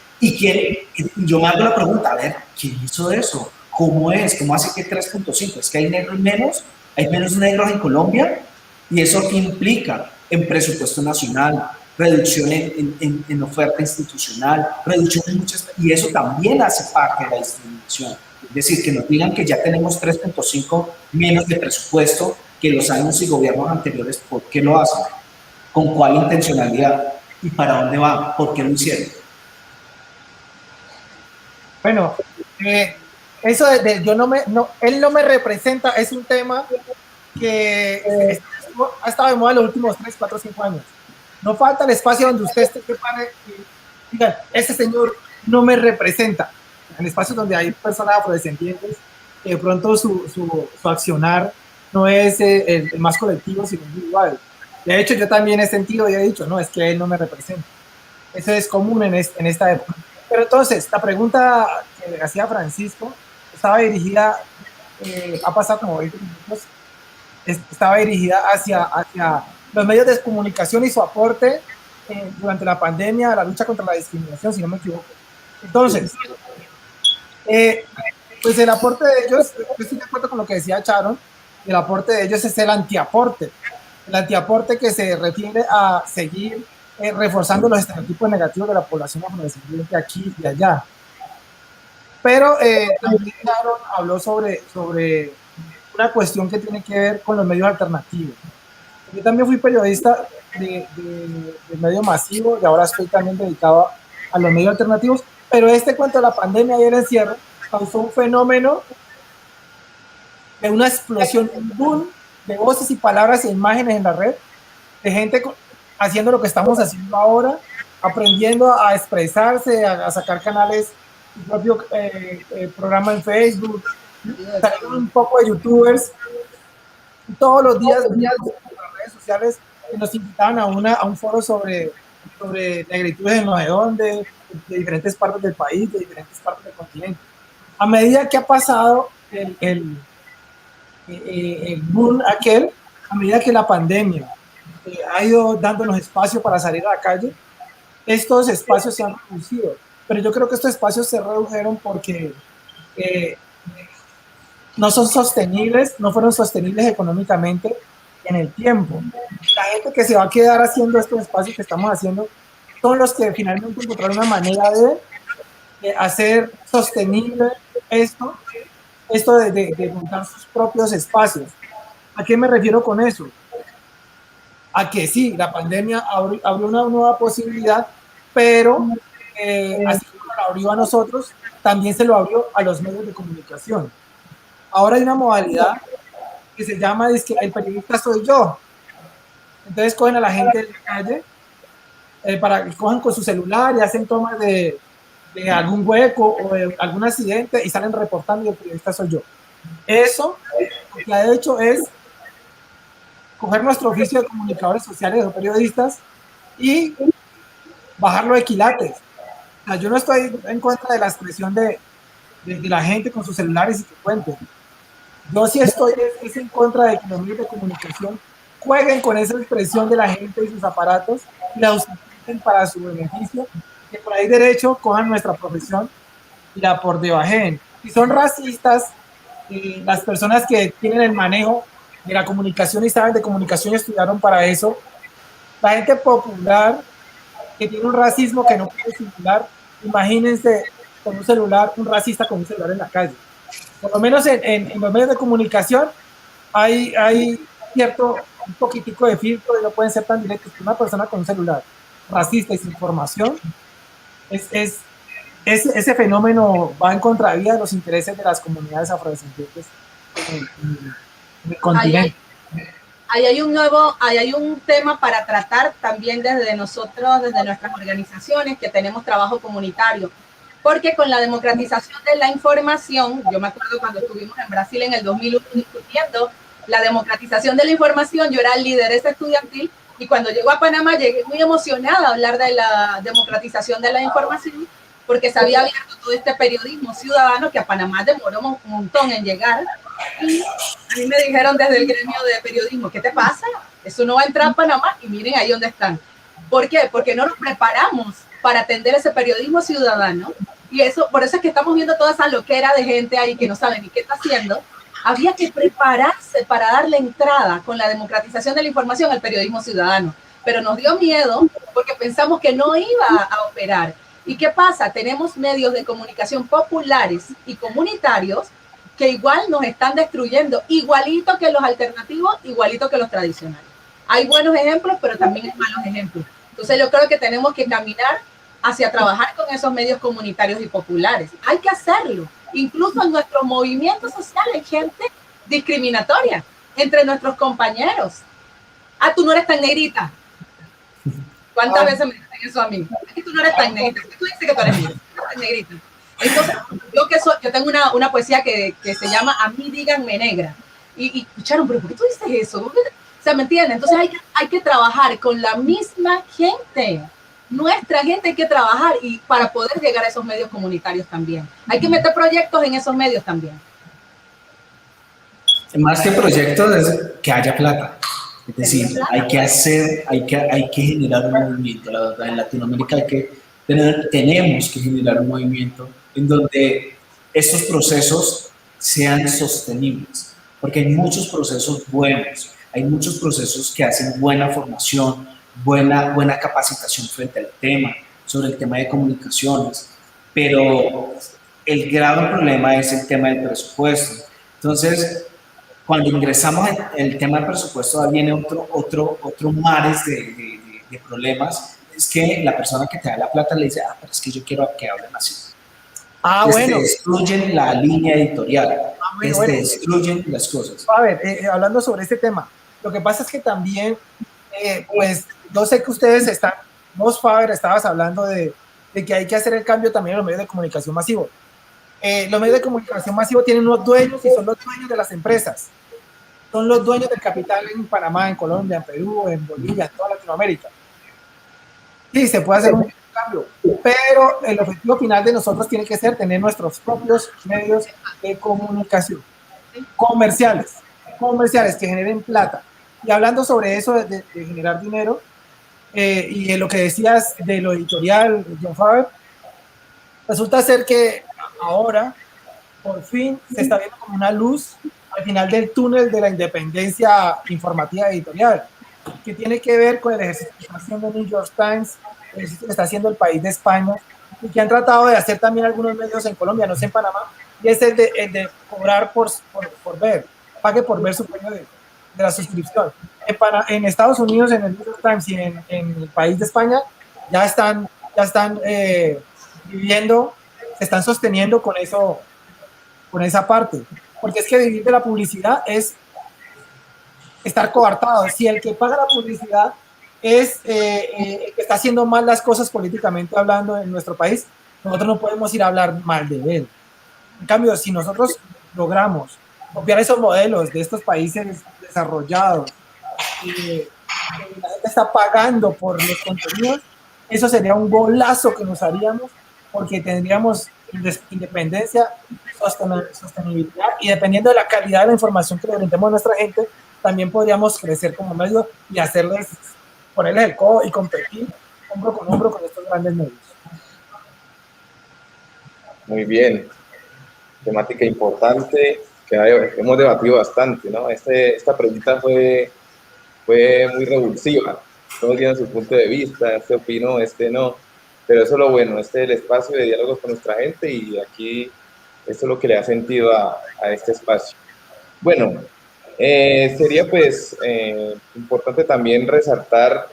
yo me hago la pregunta, a ver, ¿quién hizo eso? ¿Cómo es? ¿Cómo hace que 3.5? ¿Es que hay negros menos? ¿Hay menos negros en Colombia? ¿Y eso qué implica? en presupuesto nacional, reducción en oferta institucional, reducción en muchas, y eso también hace parte de la discriminación. Es decir, que nos digan que ya tenemos 3.5 menos de presupuesto que los años y gobiernos anteriores. ¿Por qué lo hacen? ¿Con cuál intencionalidad? ¿Y para dónde van? ¿Por qué lo hicieron? Bueno, eso de yo él no me representa es un tema que ha estado de moda en los últimos 3, 4, 5 años. No falta el espacio donde usted esté y diga, este señor no me representa. En espacios donde hay personas afrodescendientes, de pronto su accionar no es el más colectivo, sino individual. De hecho, yo también he sentido y he dicho, no, es que él no me representa. Eso es común en esta época. Pero entonces, la pregunta que hacía Francisco estaba dirigida, ha pasado como 20 minutos, estaba dirigida hacia los medios de comunicación y su aporte durante la pandemia a la lucha contra la discriminación, si no me equivoco. Entonces, pues el aporte de ellos, yo estoy de acuerdo con lo que decía Sharon, el aporte de ellos es el antiaporte que se refiere a seguir reforzando los estereotipos negativos de la población afrodescendiente aquí y allá. Pero también Sharon habló sobre una cuestión que tiene que ver con los medios alternativos. Yo también fui periodista de medio masivo y ahora estoy también dedicado a los medios alternativos, pero este cuento de la pandemia y el encierro causó un fenómeno de una explosión, un boom de voces y palabras e imágenes en la red, de gente haciendo lo que estamos haciendo ahora, aprendiendo a expresarse, a sacar canales, su propio programa en Facebook, salieron un poco de youtubers, todos los días en las redes sociales que nos invitaban a un foro sobre negritudes en no sé dónde, de diferentes partes del país, de diferentes partes del continente. A medida que ha pasado el boom aquel, a medida que la pandemia ha ido dándonos espacio para salir a la calle, estos espacios se han reducido. Pero yo creo que estos espacios se redujeron porque no son sostenibles, no fueron sostenibles económicamente en el tiempo. La gente que se va a quedar haciendo estos espacios que estamos haciendo son los que finalmente encontraron una manera de hacer sostenible esto de montar sus propios espacios. ¿A qué me refiero con eso? A que sí, la pandemia abrió una nueva posibilidad, pero así como la abrió a nosotros, también se lo abrió a los medios de comunicación. Ahora hay una modalidad que se llama el periodista soy yo. Entonces cogen a la gente de la calle, cogen con su celular y hacen tomas de algún hueco o de algún accidente y salen reportando y el periodista soy yo. Eso lo que ha hecho es coger nuestro oficio de comunicadores sociales o periodistas y bajarlo de quilates. O sea, yo no estoy en contra de la expresión de la gente con sus celulares y que cuenten. Yo sí estoy en contra de que los medios de comunicación jueguen con esa expresión de la gente y sus aparatos y la utilicen para su beneficio, que por ahí derecho cojan nuestra profesión y la por debajen. Si son racistas, las personas que tienen el manejo de la comunicación y saben de comunicación y estudiaron para eso, la gente popular que tiene un racismo que no puede circular, imagínense con un celular, un racista con un celular en la calle. Por lo menos en los medios de comunicación hay cierto, un poquitico de filtro y no pueden ser tan directos que una persona con un celular racista y sin información. Ese fenómeno va en contravía de los intereses de las comunidades afrodescendientes en el continente. Ahí hay un tema para tratar también desde nosotros, desde nuestras organizaciones que tenemos trabajo comunitario. Porque con la democratización de la información, yo me acuerdo cuando estuvimos en Brasil en el 2001 discutiendo la democratización de la información, yo era el lideresa estudiantil y cuando llego a Panamá llegué muy emocionada a hablar de la democratización de la información porque se había abierto todo este periodismo ciudadano que a Panamá demoró un montón en llegar y a mí me dijeron desde el gremio de periodismo, ¿qué te pasa? Eso no va a entrar a Panamá y miren ahí donde están. ¿Por qué? Porque no nos preparamos para atender ese periodismo ciudadano. Y eso, por eso es que estamos viendo toda esa loquera de gente ahí que no sabe ni qué está haciendo, Había que prepararse para darle entrada con la democratización de la información al periodismo ciudadano, pero nos dio miedo porque pensamos que no iba a operar. ¿Y qué pasa? Tenemos medios de comunicación populares y comunitarios que igual nos están destruyendo, igualito que los alternativos, igualito que los tradicionales. Hay buenos ejemplos, pero también hay malos ejemplos. Entonces yo creo que tenemos que caminar hacia trabajar con esos medios comunitarios y populares. Hay que hacerlo. Incluso en nuestros movimientos sociales hay gente discriminatoria entre nuestros compañeros. Ah, tú no eres tan negrita. ¿Cuántas veces me dicen eso a mí? Es que tú no eres tan negrita. Tú dices que tú eres negrita. Entonces, yo tengo una poesía que se llama A mí díganme negra. Y escucharon, pero ¿por qué tú dices eso? O sea, ¿me entienden? Entonces hay que trabajar con la misma gente. Nuestra gente hay que trabajar y para poder llegar a esos medios comunitarios también. Hay que meter proyectos en esos medios también. Más que proyectos es que haya plata. Es decir, hay que generar un movimiento. La verdad, en Latinoamérica tenemos que generar un movimiento en donde estos procesos sean sostenibles, porque hay muchos procesos buenos, hay muchos procesos que hacen buena formación, buena capacitación frente al tema, sobre el tema de comunicaciones, pero el grave problema es el tema del presupuesto. Entonces, cuando ingresamos en el tema del presupuesto, viene otro mares de problemas. Es que la persona que te da la plata le dice, pero es que yo quiero que hablen así. Bueno. Destruyen la línea editorial, destruyen las cosas. A ver, hablando sobre este tema, lo que pasa es que también, pues, yo sé que ustedes vos, Faber, estabas hablando de que hay que hacer el cambio también en los medios de comunicación masivo. Los medios de comunicación masivo tienen unos dueños y son los dueños de las empresas. Son los dueños del capital en Panamá, en Colombia, en Perú, en Bolivia, en toda Latinoamérica. Sí, se puede hacer un cambio, pero el objetivo final de nosotros tiene que ser tener nuestros propios medios de comunicación comerciales que generen plata. Y hablando sobre eso de generar dinero, y de lo que decías de lo editorial, John Faber, resulta ser que ahora, por fin, se está viendo como una luz al final del túnel de la independencia informativa editorial, que tiene que ver con el ejercicio que está haciendo New York Times, el ejercicio que está haciendo el País de España, y que han tratado de hacer también algunos medios en Colombia, no sé en Panamá, y es el de cobrar por ver, pague por ver su premio de la suscripción. En Estados Unidos, en el New York Times y en el País de España, ya están viviendo, se están sosteniendo con esa parte, porque es que vivir de la publicidad es estar coartado. Si el que paga la publicidad es el que está haciendo mal las cosas políticamente hablando en nuestro país, nosotros no podemos ir a hablar mal de él. En cambio, si nosotros logramos copiar esos modelos de estos países desarrollados y la gente está pagando por los contenidos, eso sería un golazo que nos haríamos, porque tendríamos independencia, sostenibilidad, y dependiendo de la calidad de la información que le brindemos a nuestra gente, también podríamos crecer como medio y ponerles el codo y competir hombro con hombro con estos grandes medios. Muy bien, temática importante que hemos debatido bastante, ¿no? Esta pregunta fue muy revulsiva, todos tienen su punto de vista, este opinó, este no, pero eso es lo bueno, este es el espacio de diálogos con nuestra gente, y aquí esto es lo que le da sentido a este espacio. Bueno, sería pues importante también resaltar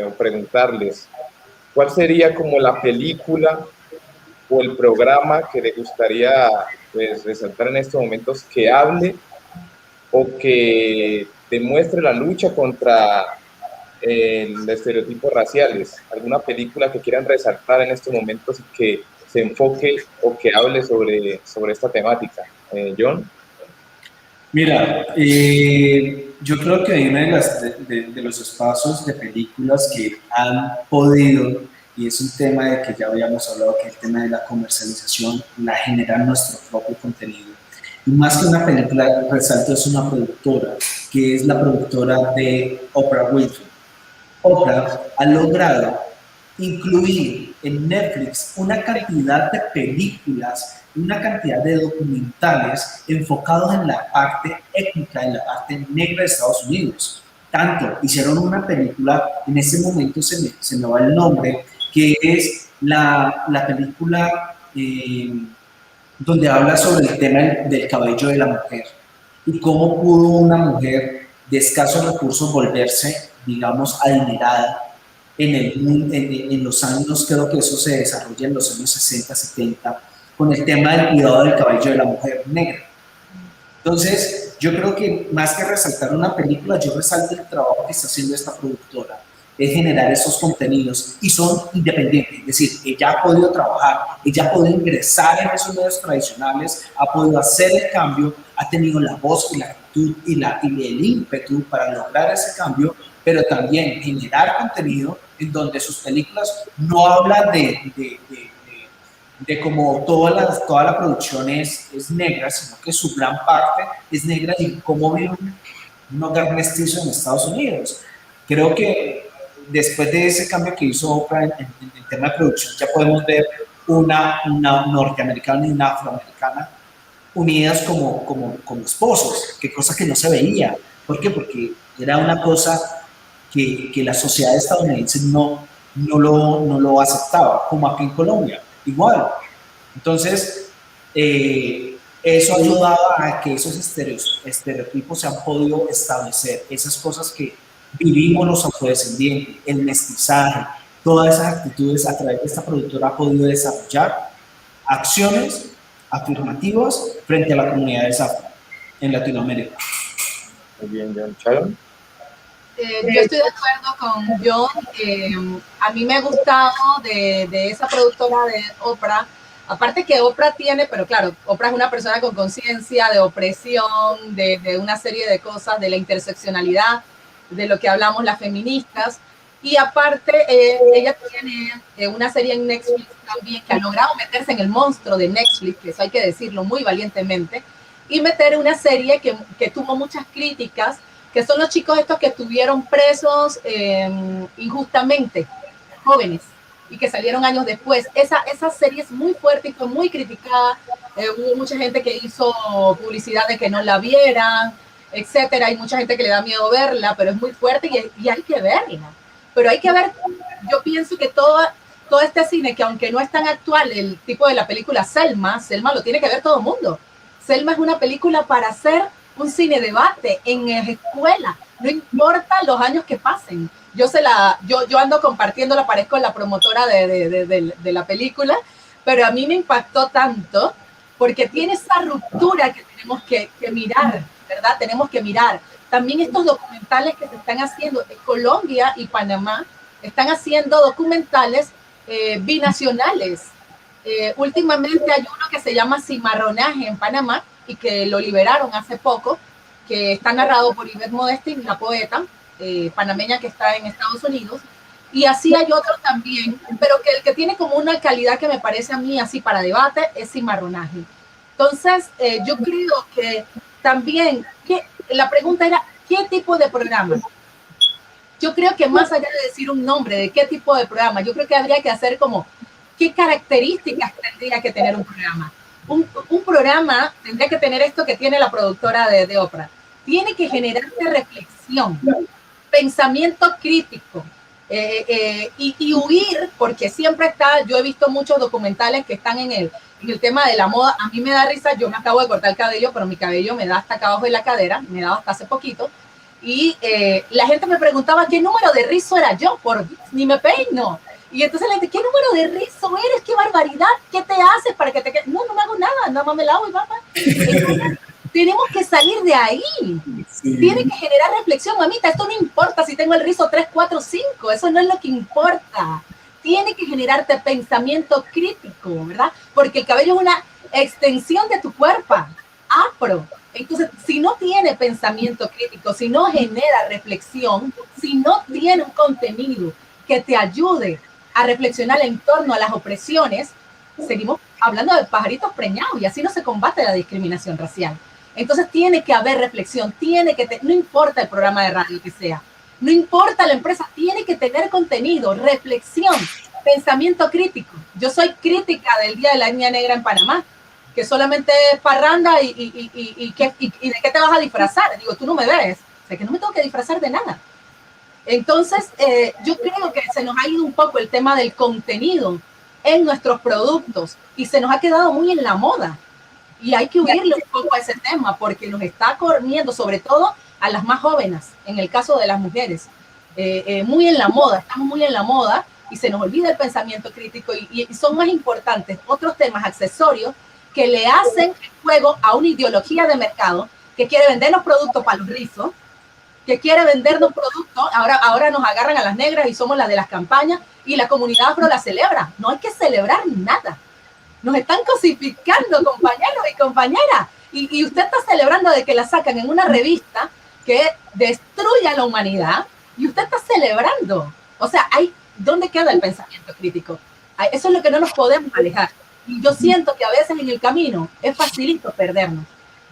o preguntarles, ¿cuál sería como la película o el programa que le gustaría pues resaltar en estos momentos, que hable o que demuestre la lucha contra los estereotipos raciales? ¿Alguna película que quieran resaltar en estos momentos y que se enfoque o que hable sobre esta temática? John. Mira, yo creo que hay una de los espacios de películas que han podido, y es un tema de que ya habíamos hablado, que es el tema de la comercialización, la generar nuestro propio contenido. Y más que una película, resalto, es una productora, que es la productora de Oprah Winfrey. Oprah ha logrado incluir en Netflix una cantidad de películas, una cantidad de documentales enfocados en la parte étnica, en la parte negra de Estados Unidos. Tanto hicieron una película, en ese momento se me va el nombre, que es la película donde habla sobre el tema del cabello de la mujer y cómo pudo una mujer de escasos recursos volverse, digamos, adinerada en los años, creo que eso se desarrolla en los años 60, 70, con el tema del cuidado del cabello de la mujer negra. Entonces, yo creo que más que resaltar una película, yo resalto el trabajo que está haciendo esta productora, es generar esos contenidos y son independientes, es decir, ella ha podido trabajar, ella ha podido ingresar en esos medios tradicionales, ha podido hacer el cambio, ha tenido la voz y la actitud y el ímpetu para lograr ese cambio, pero también generar contenido en donde sus películas no hablan de como toda la producción es negra, sino que su gran parte es negra y cómo vive un hogar mestizo en Estados Unidos. Creo que después de ese cambio que hizo Oprah en el tema de producción, ya podemos ver una norteamericana y una afroamericana unidas como esposos, que cosa que no se veía. ¿Por qué? Porque era una cosa que la sociedad estadounidense no lo aceptaba, como aquí en Colombia, igual. Entonces, eso ha ayudado a que esos estereotipos se han podido establecer, esas cosas que vivimos los afrodescendientes, el mestizaje, todas esas actitudes a través de esta productora ha podido desarrollar acciones afirmativas frente a la comunidad afro en Latinoamérica. Muy bien, John. Sharon. Yo estoy de acuerdo con John. A mí me ha gustado de esa productora de Oprah, aparte que Oprah tiene, pero claro, Oprah es una persona con conciencia de opresión, de una serie de cosas, de la interseccionalidad, de lo que hablamos las feministas, y aparte ella tiene una serie en Netflix también que ha logrado meterse en el monstruo de Netflix, que eso hay que decirlo muy valientemente, y meter una serie que tuvo muchas críticas, que son los chicos estos que estuvieron presos injustamente, jóvenes, y que salieron años después. Esa serie es muy fuerte y fue muy criticada. Hubo mucha gente que hizo publicidad de que no la vieran, etcétera. Hay mucha gente que le da miedo verla, pero es muy fuerte y hay que verla. Pero hay que ver, yo pienso que todo este cine, que aunque no es tan actual, el tipo de la película Selma lo tiene que ver todo el mundo. Selma es una película para hacer un cine debate en escuela, no importa los años que pasen. Yo ando compartiéndola, parezco la promotora de la película, pero a mí me impactó tanto porque tiene esa ruptura que tenemos que mirar, ¿verdad? Tenemos que mirar. También estos documentales que se están haciendo en Colombia y Panamá, están haciendo documentales binacionales. Últimamente hay uno que se llama Cimarronaje en Panamá y que lo liberaron hace poco, que está narrado por Ivette Modestín, la poeta panameña que está en Estados Unidos, y así hay otro también, pero que el que tiene como una calidad que me parece a mí así para debate es Cimarronaje. Entonces, yo creo que también, la pregunta era, ¿qué tipo de programa? Yo creo que más allá de decir un nombre de qué tipo de programa, yo creo que habría que hacer como, ¿qué características tendría que tener un programa? Un programa tendría que tener esto que tiene la productora de Oprah. Tiene que generarte reflexión, pensamiento crítico y huir, porque siempre está, yo he visto muchos documentales que están en el tema de la moda. A mí me da risa, yo me acabo de cortar el cabello, pero mi cabello me da hasta acá abajo de la cadera, me daba hasta hace poquito, y la gente me preguntaba qué número de rizo era yo, ni me peino. Y entonces la gente, ¿qué número de rizo eres? ¡Qué barbaridad! ¿Qué te haces para que te quede? No me hago nada más me lavo y papá. Entonces, tenemos que salir de ahí. Sí. Tiene que generar reflexión, mamita. Esto no importa si tengo el rizo 3, 4, 5. Eso no es lo que importa. Tiene que generarte pensamiento crítico, ¿verdad? Porque el cabello es una extensión de tu cuerpo, afro. Entonces, si no tiene pensamiento crítico, si no genera reflexión, si no tiene un contenido que te ayude a reflexionar en torno a las opresiones, seguimos hablando de pajaritos preñados y así no se combate la discriminación racial. Entonces tiene que haber reflexión, no importa el programa de radio que sea, no importa la empresa, tiene que tener contenido, reflexión, pensamiento crítico. Yo soy crítica del Día de la Etnia Negra en Panamá, que solamente es parranda y de qué te vas a disfrazar. Digo, tú no me ves, o sea, que no me tengo que disfrazar de nada. Entonces, yo creo que se nos ha ido un poco el tema del contenido en nuestros productos y se nos ha quedado muy en la moda. Y hay que huirle un poco a ese tema porque nos está comiendo, sobre todo a las más jóvenes, en el caso de las mujeres. Muy en la moda, estamos muy en la moda y se nos olvida el pensamiento crítico y son más importantes otros temas accesorios que le hacen juego a una ideología de mercado que quiere vendernos productos para los rizos, que quiere vendernos productos, ahora nos agarran a las negras y somos las de las campañas y la comunidad afro la celebra. No hay que celebrar nada. Nos están cosificando, compañeros y compañeras. Y usted está celebrando de que la sacan en una revista que destruye a la humanidad y usted está celebrando. O sea, ¿dónde queda el pensamiento crítico? Eso es lo que no nos podemos alejar. Y yo siento que a veces en el camino es facilito perdernos.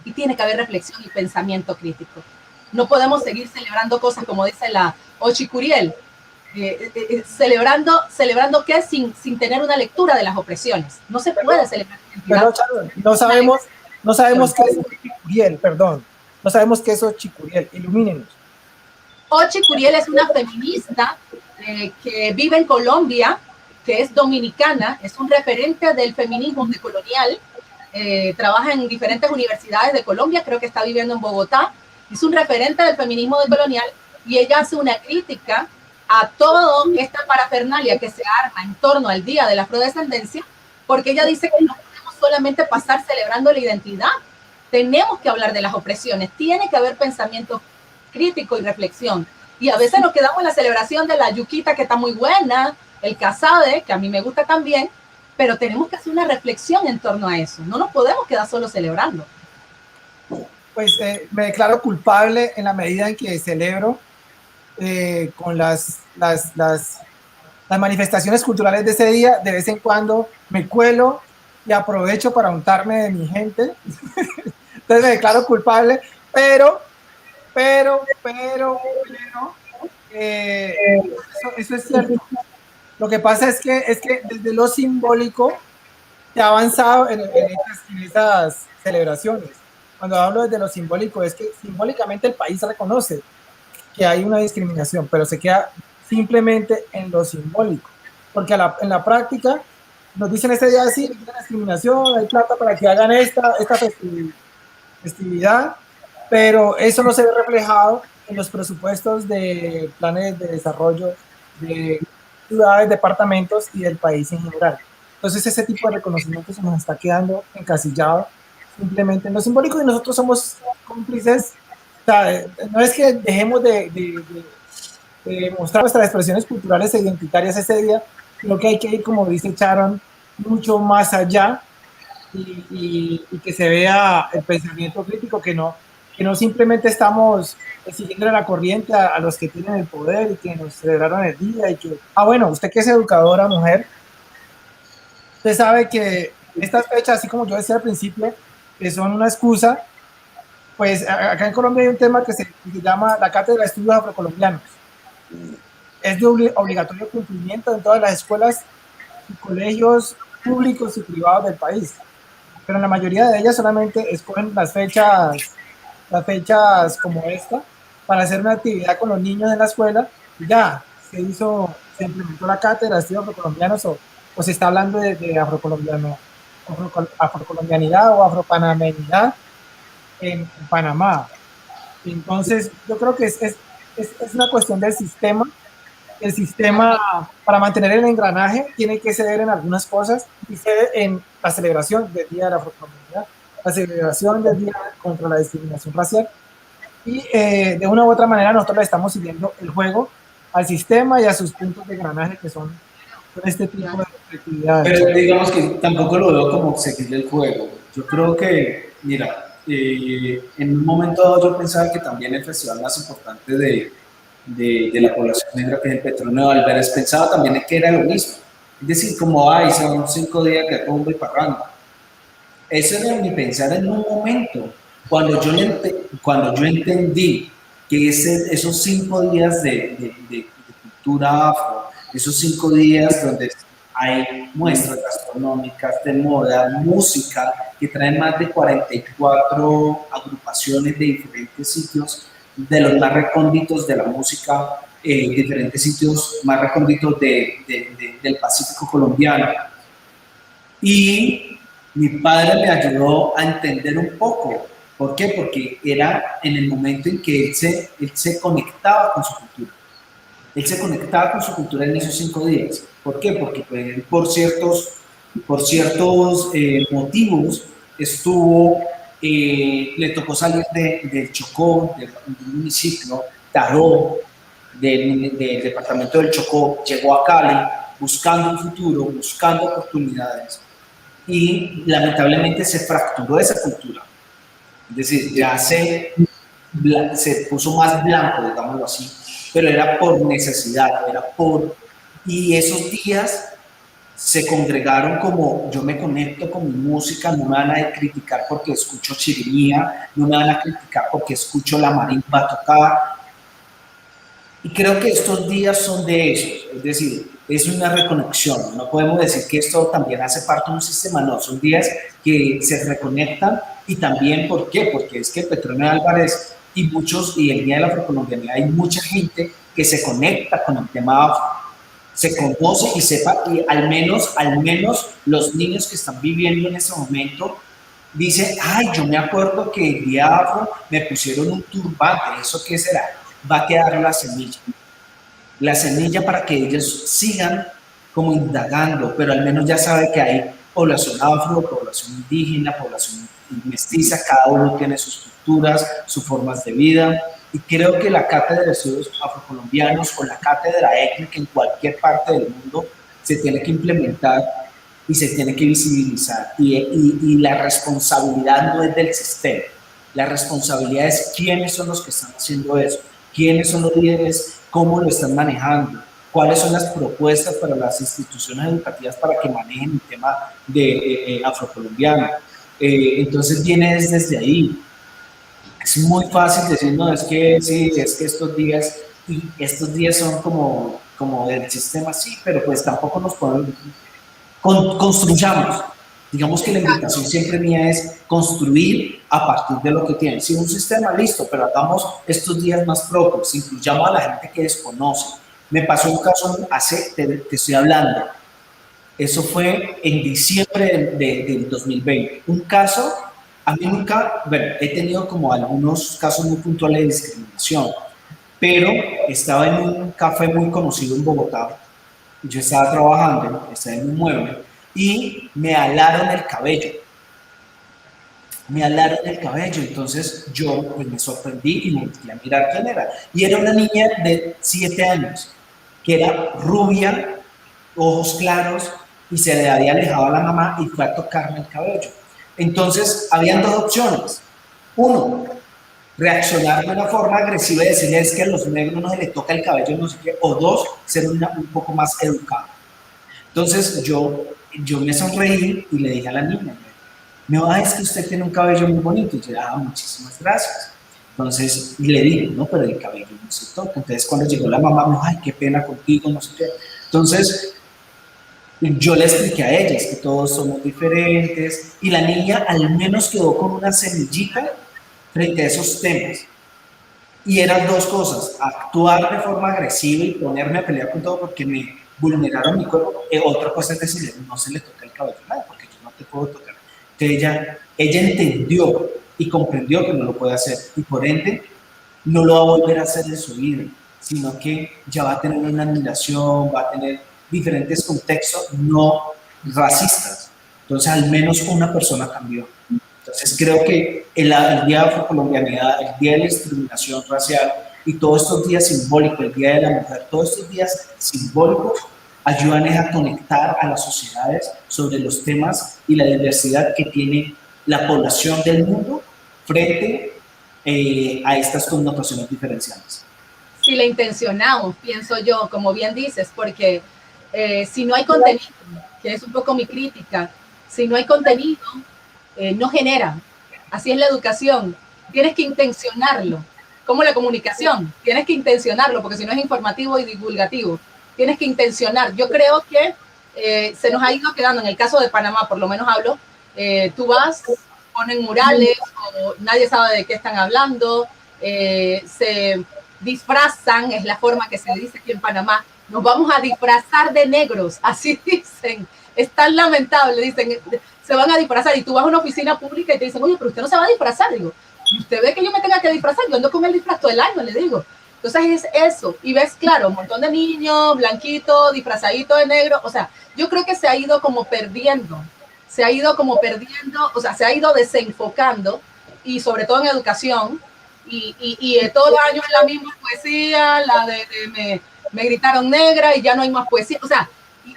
Y tiene que haber reflexión y pensamiento crítico. No podemos seguir celebrando cosas como dice la Ochi Curiel, celebrando que sin tener una lectura de las opresiones. No se puede celebrar. Pero, no sabemos qué es Ochi Curiel, perdón. No sabemos qué es Ochi Curiel. Ilumínenos. Ochi Curiel es una feminista que vive en Colombia, que es dominicana, es un referente del feminismo decolonial, trabaja en diferentes universidades de Colombia, creo que está viviendo en Bogotá, es un referente del feminismo decolonial y ella hace una crítica a toda esta parafernalia que se arma en torno al Día de la Afrodescendencia, porque ella dice que no podemos solamente pasar celebrando la identidad, tenemos que hablar de las opresiones, tiene que haber pensamiento crítico y reflexión. Y a veces nos quedamos en la celebración de la yuquita, que está muy buena, el casabe, que a mí me gusta también, pero tenemos que hacer una reflexión en torno a eso. No nos podemos quedar solo celebrando. Pues me declaro culpable en la medida en que celebro con las manifestaciones culturales de ese día. De vez en cuando me cuelo y aprovecho para untarme de mi gente. Entonces me declaro culpable, pero eso es cierto. Lo que pasa es que desde lo simbólico se ha avanzado en esas celebraciones. Cuando hablo desde lo simbólico, es que simbólicamente el país reconoce que hay una discriminación, pero se queda simplemente en lo simbólico. Porque en la práctica nos dicen este día así, hay una discriminación, hay plata para que hagan esta festividad, pero eso no se ve reflejado en los presupuestos de planes de desarrollo de ciudades, departamentos y del país en general. Entonces ese tipo de reconocimiento se nos está quedando encasillado simplemente en lo simbólico y nosotros somos cómplices. O sea, no es que dejemos de mostrar nuestras expresiones culturales e identitarias ese día, sino que hay que ir, como dice Sharon, mucho más allá y que se vea el pensamiento crítico, que no simplemente estamos siguiendo la corriente a los que tienen el poder y que nos celebraron el día y que, bueno, usted que es educadora, mujer, usted sabe que estas fechas, así como yo decía al principio, que son una excusa, pues acá en Colombia hay un tema que se llama la Cátedra de Estudios Afrocolombianos. Es de obligatorio cumplimiento en todas las escuelas y colegios públicos y privados del país, pero en la mayoría de ellas solamente escogen las fechas como esta para hacer una actividad con los niños en la escuela y ya se implementó la Cátedra de Estudios Afrocolombianos o se está hablando de afrocolombianidad o afropanameñidad en Panamá. Entonces yo creo que es una cuestión del sistema. El sistema, para mantener el engranaje, tiene que ceder en algunas cosas y cede en la celebración del Día de la Afrocolombianidad, la celebración del Día contra la Discriminación Racial, y de una u otra manera nosotros le estamos siguiendo el juego al sistema y a sus puntos de engranaje, que son este tipo de actividades. Pero digamos que tampoco lo veo como seguirle el juego. Yo creo que, mira, en un momento dado yo pensaba que también el festival más importante de la población negra, que es el Petronio de Alvarez, pensaba también que era lo mismo. Es decir, como, son 5 días de rumba y parranda. Eso era mi pensar en un momento, cuando yo entendí que esos 5 días de cultura afro, esos 5 días donde hay muestras gastronómicas, de moda, música, que traen más de 44 agrupaciones de diferentes sitios, de los más recónditos de la música, diferentes sitios más recónditos del Pacífico colombiano. Y mi padre me ayudó a entender un poco. ¿Por qué? Porque era en el momento en que él se conectaba con su cultura. Él se conectaba con su cultura en esos 5 días. ¿Por qué? Porque pues, por ciertos motivos le tocó salir del Chocó, del municipio, Taró, del departamento del Chocó, llegó a Cali buscando un futuro, buscando oportunidades y lamentablemente se fracturó esa cultura. Es decir, ya se puso más blanco, digámoslo así, pero era por necesidad, y esos días se congregaron como yo me conecto con mi música, no me van a criticar porque escucho chirimía, no me van a criticar porque escucho la marimba tocar, y creo que estos días son de esos, es decir, es una reconexión, no podemos decir que esto también hace parte de un sistema, no, son días que se reconectan y también, ¿por qué? Porque es que Petronio Álvarez y el Día de la Afrocolombianidad hay mucha gente que se conecta con el tema afro, se conoce y sepa, y al menos los niños que están viviendo en ese momento dicen, ay, yo me acuerdo que el día afro me pusieron un turbante, ¿eso qué será? Va a quedar la semilla para que ellos sigan como indagando, pero al menos ya sabe que hay población afro, población indígena, población mestiza, cada uno tiene sus culturas, sus formas de vida, y creo que la Cátedra de Estudios Afrocolombianos o la Cátedra étnica en cualquier parte del mundo se tiene que implementar y se tiene que visibilizar, y la responsabilidad no es del sistema, la responsabilidad es quiénes son los que están haciendo eso, quiénes son los líderes, cómo lo están manejando, cuáles son las propuestas para las instituciones educativas para que manejen el tema de afrocolombiano. Entonces viene desde ahí. Es muy fácil decir, no, es que sí, es que estos días son como del sistema, sí, pero pues tampoco nos podemos, construyamos. Digamos que la invitación siempre mía es construir a partir de lo que tienen. Si un sistema, listo, pero hagamos estos días más propios, incluyamos a la gente que desconoce. Me pasó un caso te estoy hablando, eso fue en diciembre del 2020. Un caso, a mí nunca, bueno, he tenido como algunos casos muy puntuales de discriminación, pero estaba en un café muy conocido en Bogotá. Yo estaba trabajando, estaba en un mueble, y me alaron el cabello. Entonces yo pues, me sorprendí y me metí a mirar quién era. Y era una niña de 7 años, que era rubia, ojos claros, y se le había alejado a la mamá y fue a tocarme el cabello. Entonces, habían 2 opciones. Uno, reaccionar de una forma agresiva y decirle es que a los negros no se les toca el cabello, no sé qué. O 2, ser un poco más educado. Entonces, yo me sonreí y le dije a la niña, no, es que usted tiene un cabello muy bonito. Y yo, muchísimas gracias. Entonces, y le dije, no, pero el cabello no se toca. Entonces, cuando llegó la mamá, me dijo, ay, qué pena contigo, no sé qué. Entonces, yo le expliqué a ella, es que todos somos diferentes, y la niña al menos quedó con una semillita frente a esos temas. Y eran 2 cosas, actuar de forma agresiva y ponerme a pelear con todo porque me vulneraron mi cuerpo. Otra cosa es decirle, no se le toca el cabello, nada, porque yo no te puedo tocar. Entonces ella entendió y comprendió que no lo puede hacer, y por ende no lo va a volver a hacer en su vida, sino que ya va a tener una admiración, va a tener diferentes contextos no racistas. Entonces al menos una persona cambió. Entonces creo que el Día de Afrocolombianidad, el Día de la Discriminación Racial y todos estos días simbólicos, el Día de la Mujer, todos estos días simbólicos ayudan a conectar a las sociedades sobre los temas y la diversidad que tiene la población del mundo frente a estas connotaciones diferenciales. Si la intencionamos, pienso yo, como bien dices, porque si no hay contenido, que es un poco mi crítica, si no hay contenido, no genera. Así es la educación. Tienes que intencionarlo. Como la comunicación, tienes que intencionarlo, porque si no es informativo y divulgativo. tienes que intencionar. Yo creo que se nos ha ido quedando, en el caso de Panamá, por lo menos hablo, tú vas, ponen murales, o nadie sabe de qué están hablando, se disfrazan, es la forma que se dice aquí en Panamá, nos vamos a disfrazar de negros, así dicen, es tan lamentable, dicen, se van a disfrazar, y tú vas a una oficina pública y te dicen, oye, pero usted no se va a disfrazar, digo, y usted ve que yo me tenga que disfrazar, yo ando con el disfraz todo el año, le digo. Entonces es eso, y ves, claro, un montón de niños, blanquitos, disfrazaditos de negro, o sea, yo creo que se ha ido como perdiendo, o sea, se ha ido desenfocando, y sobre todo en educación, y todos los años es la misma poesía, la de me gritaron negra y ya no hay más poesía, o sea,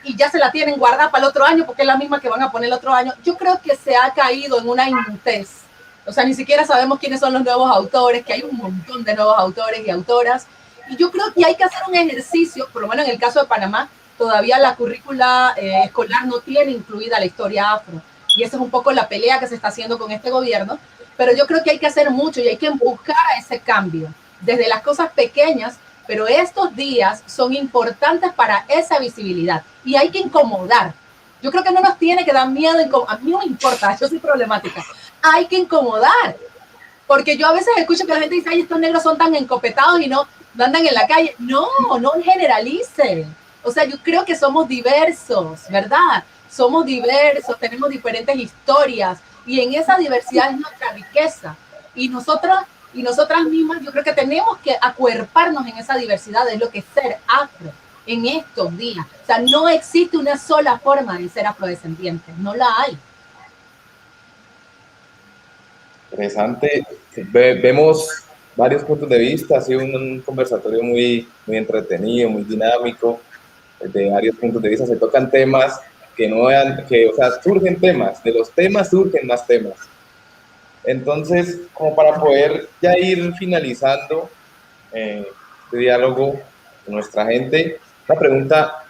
y ya se la tienen guardada para el otro año porque es la misma que van a poner el otro año. Yo creo que se ha caído en una inmutez. O sea, ni siquiera sabemos quiénes son los nuevos autores, que hay un montón de nuevos autores y autoras. Y yo creo que hay que hacer un ejercicio, por lo menos en el caso de Panamá, todavía la currícula escolar no tiene incluida la historia afro. Y esa es un poco la pelea que se está haciendo con este gobierno. Pero yo creo que hay que hacer mucho y hay que empujar a ese cambio, desde las cosas pequeñas, pero estos días son importantes para esa visibilidad y hay que incomodar. Yo creo que no nos tiene que dar miedo, a mí no me importa, yo soy problemática, hay que incomodar, porque yo a veces escucho que la gente dice, ay, estos negros son tan encopetados y no andan en la calle. No generalicen. O sea, yo creo que somos diversos, ¿verdad? Somos diversos, tenemos diferentes historias y en esa diversidad es nuestra riqueza. Y nosotras mismas, yo creo que tenemos que acuerparnos en esa diversidad, es lo que es ser afro en estos días. O sea, no existe una sola forma de ser afrodescendiente, no la hay. Interesante. Vemos varios puntos de vista, ha sido un conversatorio muy entretenido, muy dinámico, de varios puntos de vista. Se tocan temas o sea, surgen temas, de los temas surgen más temas. Entonces, como para poder ya ir finalizando este diálogo con nuestra gente, la pregunta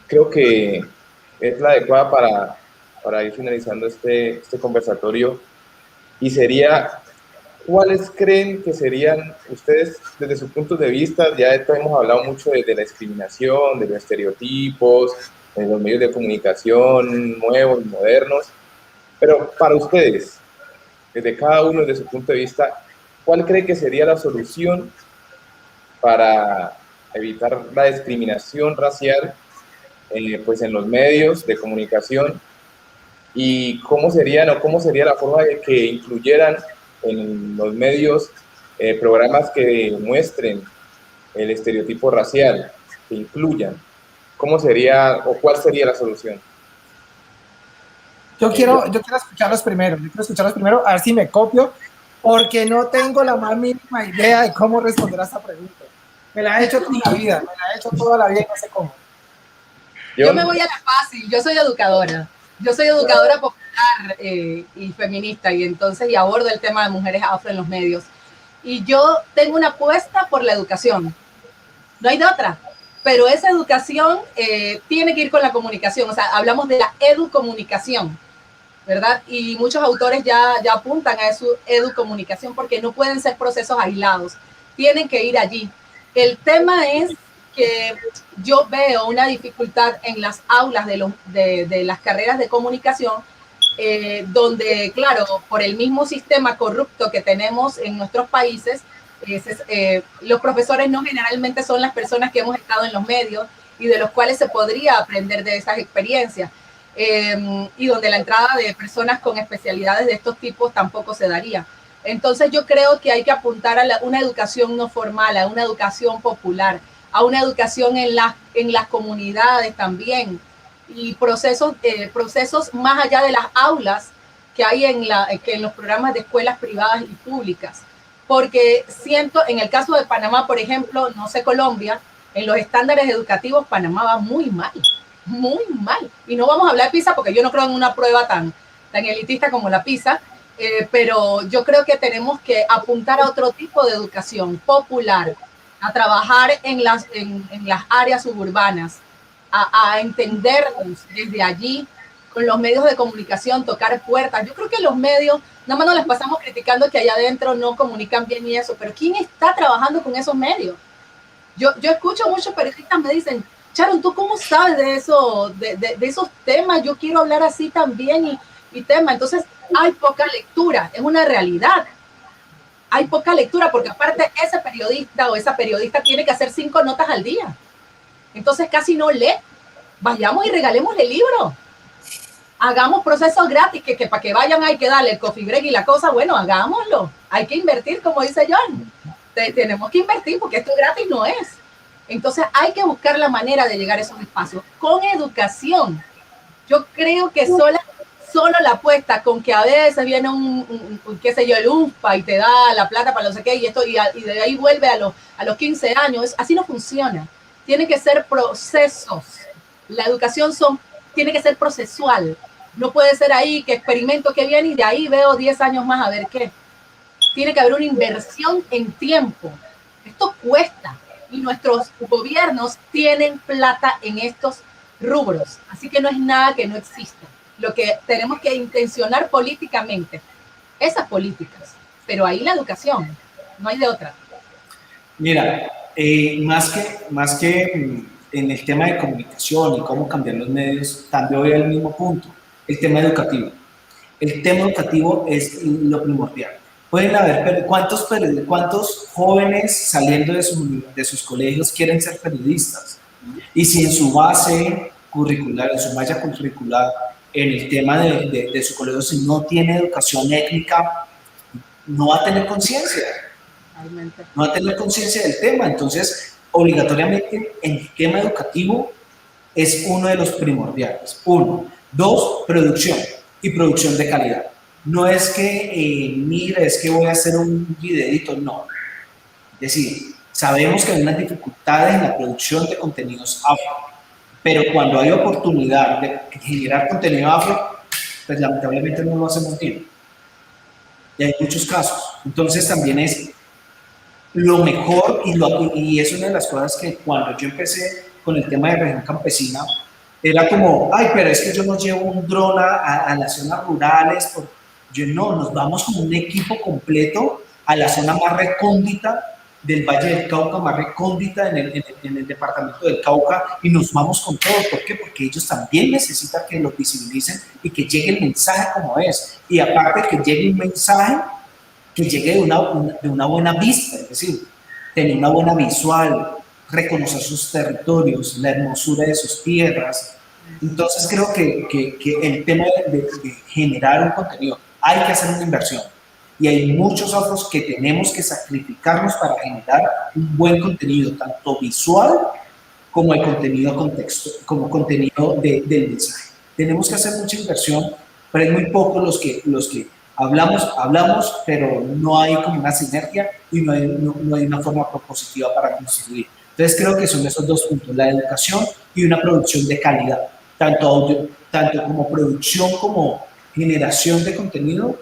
creo que es la adecuada para ir finalizando este conversatorio, y sería, ¿cuáles creen que serían ustedes, desde su punto de vista? Ya hemos hablado mucho de la discriminación, de los estereotipos, de los medios de comunicación nuevos y modernos, pero para ustedes, desde cada uno desde su punto de vista, ¿cuál cree que sería la solución para evitar la discriminación racial pues en los medios de comunicación? ¿Y cómo sería la forma de que incluyeran en los medios programas que muestren el estereotipo racial, que incluyan? ¿Cómo sería o cuál sería la solución? Yo quiero escucharlos primero, a ver si me copio, porque no tengo la más mínima idea de cómo responder a esta pregunta. Me la he hecho toda la vida y no sé cómo. Yo me voy a la fácil, yo soy educadora popular y feminista, y entonces abordo el tema de mujeres afro en los medios. Y yo tengo una apuesta por la educación, no hay de otra, pero esa educación tiene que ir con la comunicación, o sea, hablamos de la educomunicación, ¿verdad? Y muchos autores ya apuntan a su educomunicación porque no pueden ser procesos aislados, tienen que ir allí. El tema es que yo veo una dificultad en las aulas de las carreras de comunicación, donde, claro, por el mismo sistema corrupto que tenemos en nuestros países, los profesores no generalmente son las personas que hemos estado en los medios y de los cuales se podría aprender de esas experiencias. Y donde la entrada de personas con especialidades de estos tipos tampoco se daría. Entonces yo creo que hay que apuntar a una educación no formal, a una educación popular, a una educación en las comunidades también, y procesos más allá de las aulas que hay que en los programas de escuelas privadas y públicas. Porque siento, en el caso de Panamá, por ejemplo, no sé Colombia, en los estándares educativos Panamá va muy mal. Y no vamos a hablar de PISA porque yo no creo en una prueba tan elitista como la PISA, pero yo creo que tenemos que apuntar a otro tipo de educación popular, a trabajar en las áreas suburbanas, a entendernos desde allí con los medios de comunicación, tocar puertas. Yo creo que los medios, nada más nos las pasamos criticando que allá adentro no comunican bien y eso, pero ¿quién está trabajando con esos medios? Yo escucho muchos periodistas me dicen, Sharon, ¿tú cómo sabes de eso, de esos temas? Yo quiero hablar así también y tema. Entonces, hay poca lectura, es una realidad. Hay poca lectura porque aparte ese periodista o esa periodista tiene que hacer 5 notas al día. Entonces casi no lee. Vayamos y regalemos el libro. Hagamos procesos gratis, que para que vayan hay que darle el coffee break y la cosa, bueno, hagámoslo. Hay que invertir, como dice John. Tenemos que invertir porque esto gratis no es. Entonces hay que buscar la manera de llegar a esos espacios con educación. Yo creo que solo la apuesta con que a veces viene qué sé yo, el UNFPA y te da la plata para no sé qué y esto y de ahí vuelve a los 15 años, así no funciona. Tiene que ser procesos. La educación tiene que ser procesual. No puede ser ahí que experimento que viene y de ahí veo 10 años más a ver qué. Tiene que haber una inversión en tiempo. Esto cuesta y nuestros gobiernos tienen plata en estos rubros. Así que no es nada que no exista. Lo que tenemos que intencionar políticamente, esas políticas, pero ahí la educación, no hay de otra. Mira, más que en el tema de comunicación y cómo cambiar los medios, también voy al mismo punto, el tema educativo. El tema educativo es lo primordial. Pueden haber, ¿cuántos jóvenes saliendo de sus colegios quieren ser periodistas? Y si en su base curricular, en su malla curricular, en el tema de su colegio, si no tiene educación étnica, no va a tener conciencia. No va a tener conciencia del tema. Entonces, obligatoriamente, el tema educativo es uno de los primordiales. 1. 2, producción y producción de calidad. No es que, mira, es que voy a hacer un videito, no. Es decir, sabemos que hay unas dificultades en la producción de contenidos afro, pero cuando hay oportunidad de generar contenido afro, pues lamentablemente no lo hacemos bien. Y hay muchos casos. Entonces también es lo mejor, y es una de las cosas que cuando yo empecé con el tema de región campesina, era como, ay, pero es que yo no llevo un dron a las zonas rurales. Yo no, nos vamos con un equipo completo a la zona más recóndita del Valle del Cauca, más recóndita en el departamento del Cauca, y nos vamos con todo. ¿Por qué? Porque ellos también necesitan que los visibilicen y que llegue el mensaje como es. Y aparte que llegue un mensaje, que llegue de una buena vista, es decir, tener una buena visual, reconocer sus territorios, la hermosura de sus tierras. Entonces creo que el tema de generar un contenido, hay que hacer una inversión. Y hay muchos afros que tenemos que sacrificarnos para generar un buen contenido, tanto visual como el contenido contexto, como contenido del mensaje. Tenemos que hacer mucha inversión, pero hay muy pocos los que hablamos, pero no hay como una sinergia y no hay una forma propositiva para construir. Entonces creo que son esos 2 puntos, la educación y una producción de calidad, tanto como producción como generación de contenido,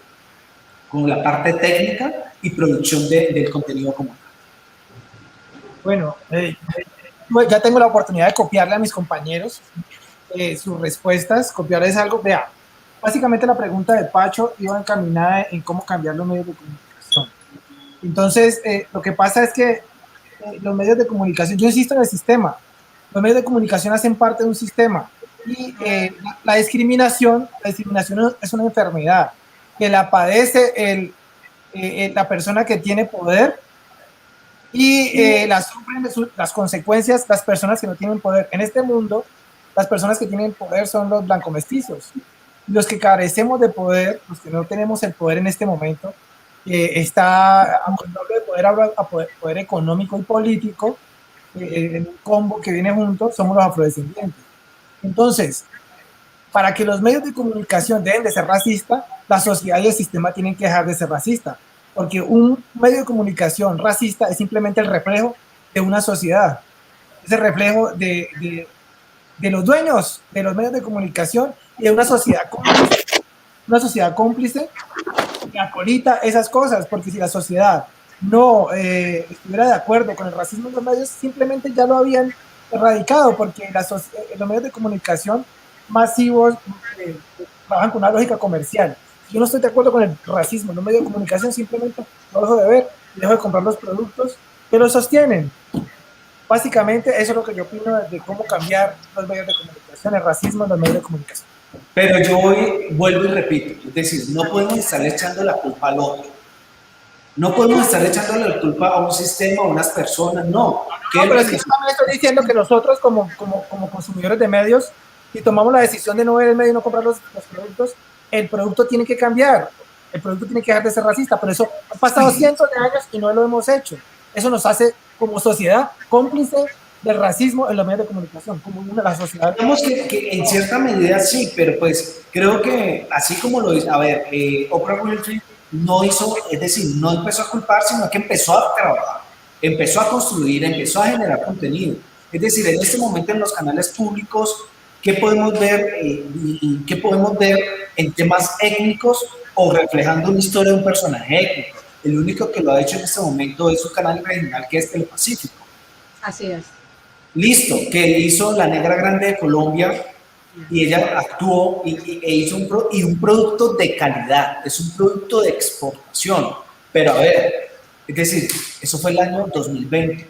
con la parte técnica y producción del contenido común. Bueno, ya tengo la oportunidad de copiarle a mis compañeros sus respuestas, copiarles algo. Vea, básicamente la pregunta de Pacho iba encaminada en cómo cambiar los medios de comunicación. Entonces, lo que pasa es que los medios de comunicación, yo insisto en el sistema, los medios de comunicación hacen parte de un sistema y la discriminación es una enfermedad que la padece la persona que tiene poder y las consecuencias las personas que no tienen poder. En este mundo, las personas que tienen poder son los blancomestizos. Los que carecemos de poder, los que no tenemos el poder en este momento, cuando hablo de poder económico y político, en un combo que viene junto, somos los afrodescendientes. Entonces, para que los medios de comunicación dejen de ser racistas, la sociedad y el sistema tienen que dejar de ser racistas, porque un medio de comunicación racista es simplemente el reflejo de una sociedad, es el reflejo de los dueños de los medios de comunicación y de una sociedad cómplice que acolita esas cosas, porque si la sociedad no estuviera de acuerdo con el racismo en los medios, simplemente ya lo habían erradicado, porque los medios de comunicación masivos trabajan con una lógica comercial. Si yo no estoy de acuerdo con el racismo en los medios de comunicación, simplemente lo dejo de ver y dejo de comprar los productos que lo sostienen. Básicamente, eso es lo que yo opino de cómo cambiar los medios de comunicación, el racismo en los medios de comunicación. Pero yo hoy vuelvo y repito, es decir, no podemos estar echando la culpa al otro. No podemos estar echándole la culpa a un sistema, a unas personas, no. Pero es que yo también estoy diciendo que nosotros como consumidores de medios, si tomamos la decisión de no ver el medio y no comprar los productos, el producto tiene que cambiar, el producto tiene que dejar de ser racista, pero eso ha pasado cientos de años y no lo hemos hecho. Eso nos hace como sociedad cómplice del racismo en los medios de comunicación, como la sociedad. Digamos que en cierta medida sí, pero pues creo que así como lo dice, a ver, Oprah Winfrey no hizo, es decir, no empezó a culpar, sino que empezó a trabajar, empezó a construir, empezó a generar contenido. Es decir, en este momento en los canales públicos, ¿qué podemos ver y qué podemos ver en temas étnicos o reflejando una historia de un personaje étnico? El único que lo ha hecho en este momento es un canal regional que es Telepacífico. Así es. Listo, que hizo La Negra Grande de Colombia y ella actuó e hizo un producto de calidad, es un producto de exportación. Pero a ver, es decir, eso fue el año 2020.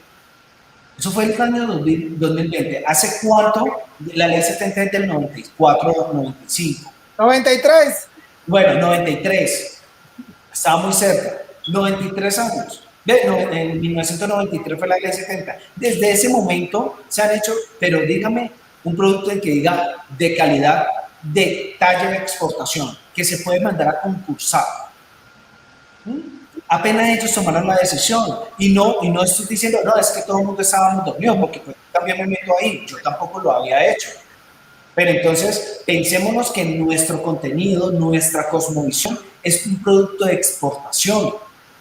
Eso fue el año 2020. ¿Hace cuánto? La ley 70 es del 94, 95. 93. Bueno, 93. Estaba muy cerca. 93 años. En 1993 fue la ley 70. Desde ese momento se han hecho, pero dígame, un producto en que diga de calidad, de talla de exportación, que se puede mandar a concursar. Apenas ellos tomaron la decisión y no estoy diciendo, no, es que todo el mundo estábamos dormidos, porque pues, también me meto ahí, yo tampoco lo había hecho. Pero entonces, pensémonos que nuestro contenido, nuestra cosmovisión es un producto de exportación.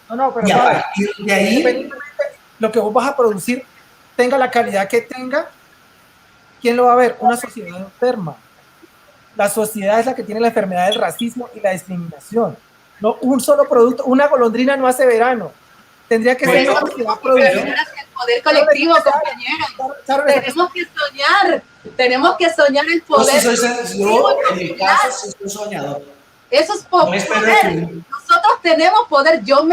No, pero y a partir de ahí, lo que vos vas a producir, tenga la calidad que tenga, ¿quién lo va a ver? Una sociedad enferma. La sociedad es la que tiene la enfermedad del racismo y la discriminación. No un solo producto, una golondrina no hace verano. Tendría que ser una sociedad productiva. El poder colectivo, compañeros. Tenemos que soñar el poder. Yo, en mi caso, sí soy soñador. Eso es poder. Nosotros tenemos poder. Yo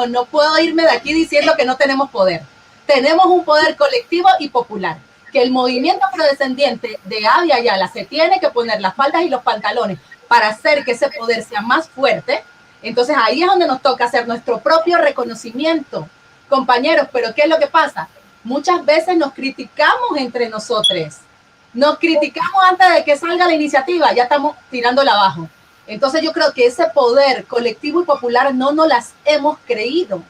no puedo irme de aquí diciendo que no tenemos poder. Tenemos un poder colectivo y popular. Que el movimiento afrodescendiente de Abya Yala se tiene que poner las faldas y los pantalones para hacer que ese poder sea más fuerte. Entonces ahí es donde nos toca hacer nuestro propio reconocimiento, compañeros. Pero ¿qué es lo que pasa? Muchas veces nos criticamos entre nosotros. Nos criticamos antes de que salga la iniciativa, ya estamos tirándola abajo. Entonces yo creo que ese poder colectivo y popular no nos las hemos creído.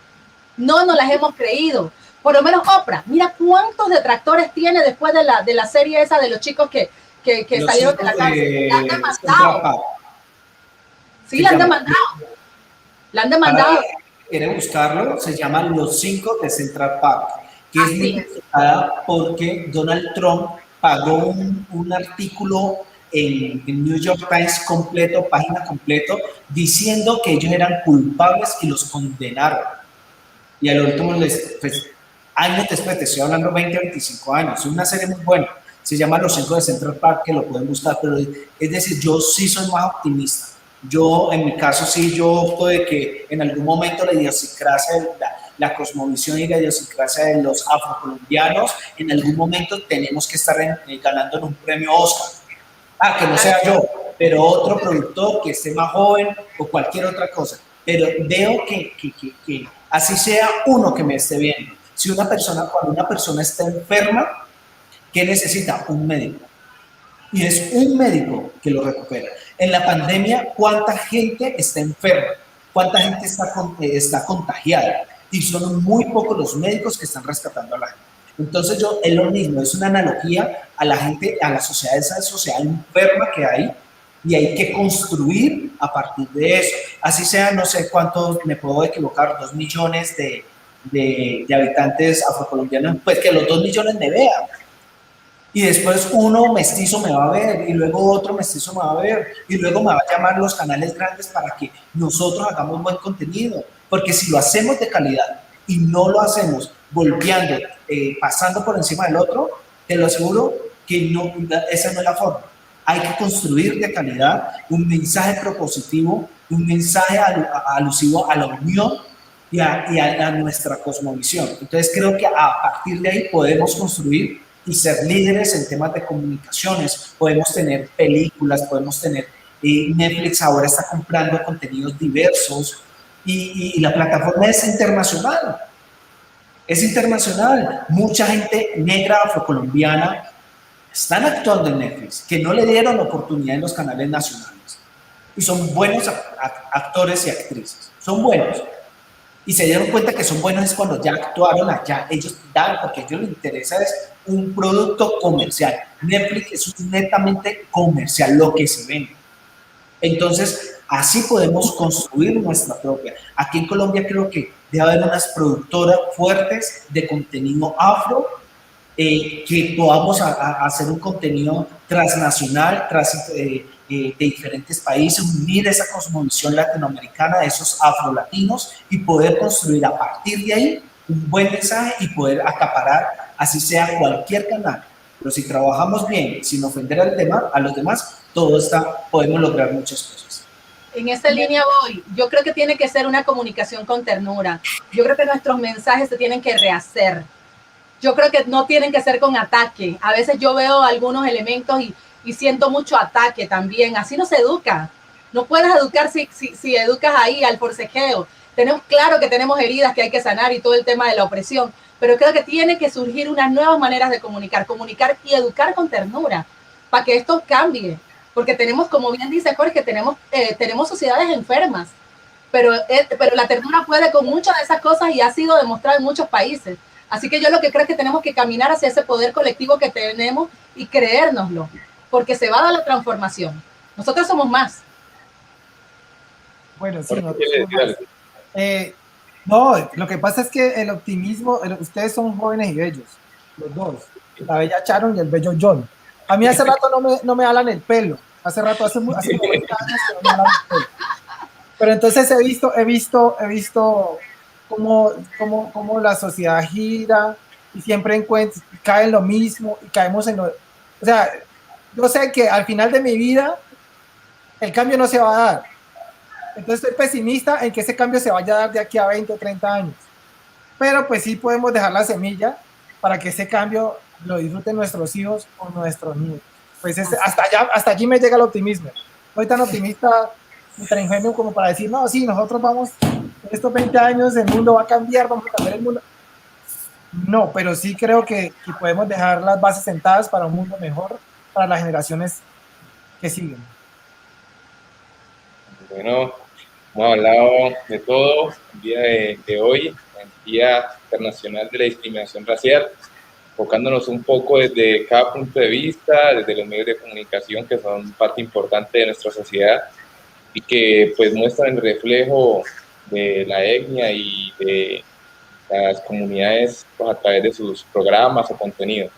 No nos las hemos creído. Por lo menos Oprah, mira cuántos detractores tiene después de la serie esa de los chicos que salieron de la cárcel. La han demandado. Sí, la han demandado. La han demandado. ¿Quiere buscarlo? Se llama Los 5 de Central Park, que es criticada porque Donald Trump pagó un artículo en New York Times completo, página completo, diciendo que ellos eran culpables y los condenaron. Y al último, pues, años después, te estoy hablando 20, 25 años, es una serie muy buena, se llama Los 5 de Central Park, que lo pueden buscar, pero es decir, yo sí soy más optimista. Yo, en mi caso, sí, yo opto de que en algún momento la idiosincrasia, la cosmovisión y la idiosincrasia de los afrocolombianos, en algún momento tenemos que estar ganando un premio Oscar. Que no sea yo, pero otro productor que esté más joven o cualquier otra cosa. Pero veo que así sea uno que me esté viendo. Cuando una persona está enferma, ¿qué necesita? Un médico. Y es un médico que lo recupera. En la pandemia, ¿cuánta gente está enferma? ¿Cuánta gente está contagiada? Y son muy pocos los médicos que están rescatando a la gente. Entonces es lo mismo, es una analogía a la gente, a la sociedad, esa sociedad enferma que hay, y hay que construir a partir de eso. Así sea, no sé cuántos, me puedo equivocar, 2 millones de habitantes afrocolombianos, pues que los 2 millones me vean. Y después uno mestizo me va a ver, y luego otro mestizo me va a ver, y luego me va a llamar los canales grandes para que nosotros hagamos buen contenido. Porque si lo hacemos de calidad y no lo hacemos golpeando, pasando por encima del otro, te lo aseguro que no, esa no es la forma. Hay que construir de calidad un mensaje propositivo, un mensaje alusivo a la unión a nuestra cosmovisión. Entonces creo que a partir de ahí podemos construir y ser líderes en temas de comunicaciones. Podemos tener películas, podemos tener Netflix ahora está comprando contenidos diversos y la plataforma es internacional. Es internacional. Mucha gente negra, afrocolombiana, están actuando en Netflix, que no le dieron oportunidad en los canales nacionales. Y son buenos actores y actrices. Son buenos. Y se dieron cuenta que son buenos es cuando ya actuaron allá. Ellos dan, porque a ellos les interesa es un producto comercial. Netflix es netamente comercial, lo que se vende. Entonces, así podemos construir nuestra propia. Aquí en Colombia creo que debe haber unas productoras fuertes de contenido afro, que podamos hacer un contenido transnacional, de diferentes países, unir esa cosmovisión latinoamericana de esos afrolatinos y poder construir a partir de ahí un buen mensaje y poder acaparar, así sea cualquier canal. Pero si trabajamos bien, sin ofender a los demás, podemos lograr muchas cosas. En esa línea voy. Yo creo que tiene que ser una comunicación con ternura. Yo creo que nuestros mensajes se tienen que rehacer. Yo creo que no tienen que ser con ataque. A veces yo veo algunos elementos y siento mucho ataque también. Así no se educa. No puedes educar si educas ahí al forcejeo. Tenemos claro que tenemos heridas que hay que sanar y todo el tema de la opresión, pero creo que tiene que surgir unas nuevas maneras de comunicar y educar con ternura para que esto cambie. Porque tenemos, como bien dice Jorge, tenemos sociedades enfermas, pero la ternura puede con muchas de esas cosas y ha sido demostrado en muchos países. Así que yo lo que creo es que tenemos que caminar hacia ese poder colectivo que tenemos y creérnoslo, porque se va a dar la transformación. Nosotros somos más. Bueno, sí, no, lo que pasa es que el optimismo, ustedes son jóvenes y bellos, los dos, la bella Sharon y el bello John. A mí hace rato no me alan el pelo, hace 90 años que no me alan el pelo. Pero entonces he visto cómo la sociedad gira y siempre cae en lo mismo y caemos en lo... O sea, yo sé que al final de mi vida el cambio no se va a dar. Entonces estoy pesimista en que ese cambio se vaya a dar de aquí a 20 o 30 años. Pero pues sí podemos dejar la semilla para que ese cambio lo disfruten nuestros hijos o nuestros niños. Pues hasta allí me llega el optimismo. No soy tan optimista ni tan ingenuo como para decir, no, sí, nosotros vamos, en estos 20 años el mundo va a cambiar, vamos a cambiar el mundo. No, pero sí creo que podemos dejar las bases sentadas para un mundo mejor para las generaciones que siguen. Bueno, hemos hablado de todo el día de hoy, el Día Internacional de la Discriminación Racial, enfocándonos un poco desde cada punto de vista, desde los medios de comunicación que son parte importante de nuestra sociedad y que pues muestran el reflejo de la etnia y de las comunidades pues, a través de sus programas o contenidos.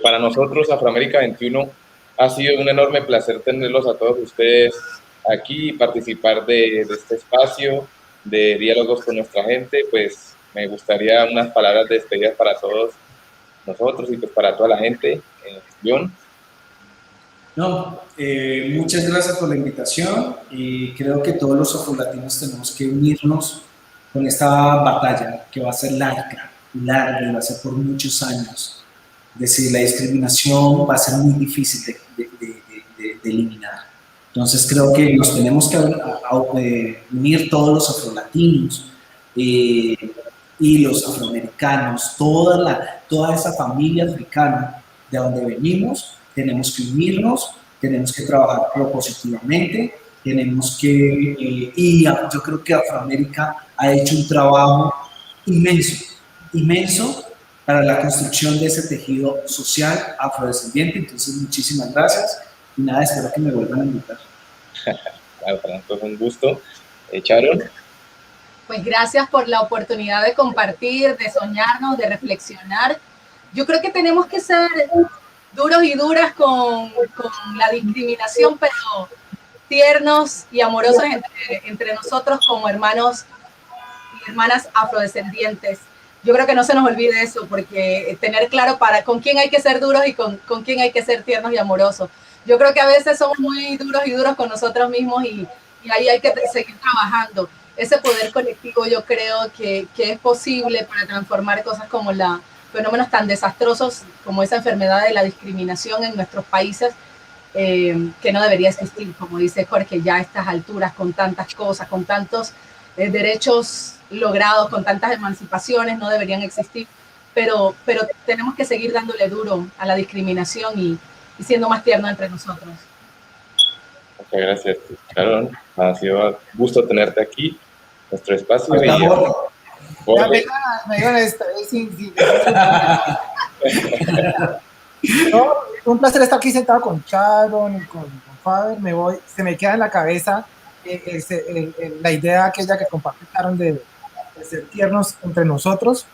Para nosotros, Afroamérica 21, ha sido un enorme placer tenerlos a todos ustedes aquí y participar de este espacio de diálogos con nuestra gente. Pues me gustaría unas palabras de despedida para todos nosotros y pues para toda la gente. John. No, muchas gracias por la invitación y creo que todos los afrolatinos tenemos que unirnos con esta batalla que va a ser larga y va a ser por muchos años. Es decir, la discriminación va a ser muy difícil de eliminar. Entonces creo que nos tenemos que unir todos los afrolatinos y los afroamericanos, toda esa familia africana de donde venimos. Tenemos que unirnos, tenemos que trabajar propositivamente, y yo creo que Afroamérica ha hecho un trabajo inmenso para la construcción de ese tejido social afrodescendiente. Entonces, muchísimas gracias y nada, espero que me vuelvan a invitar. Claro, para nosotros es un gusto. Sharon. Pues gracias por la oportunidad de compartir, de soñarnos, de reflexionar. Yo creo que tenemos que ser duros y duras con la discriminación, pero tiernos y amorosos entre nosotros como hermanos y hermanas afrodescendientes. Yo creo que no se nos olvide eso, porque tener claro con quién hay que ser duros y con quién hay que ser tiernos y amorosos. Yo creo que a veces somos muy duros y duros con nosotros mismos y ahí hay que seguir trabajando. ese poder colectivo yo creo que es posible para transformar cosas como fenómenos tan desastrosos como esa enfermedad de la discriminación en nuestros países, que no debería existir, como dice Jorge, ya a estas alturas, con tantas cosas, con tantos derechos logrados, con tantas emancipaciones, no deberían existir, pero tenemos que seguir dándole duro a la discriminación y siendo más tiernos entre nosotros. Muchas gracias, Sharon. Ha sido un gusto tenerte aquí, en nuestro espacio. Hasta Y ya me iban a estar no, un placer estar aquí sentado con Sharon y con Faber. Se me queda en la cabeza la idea aquella que compartieron de ser tiernos entre nosotros.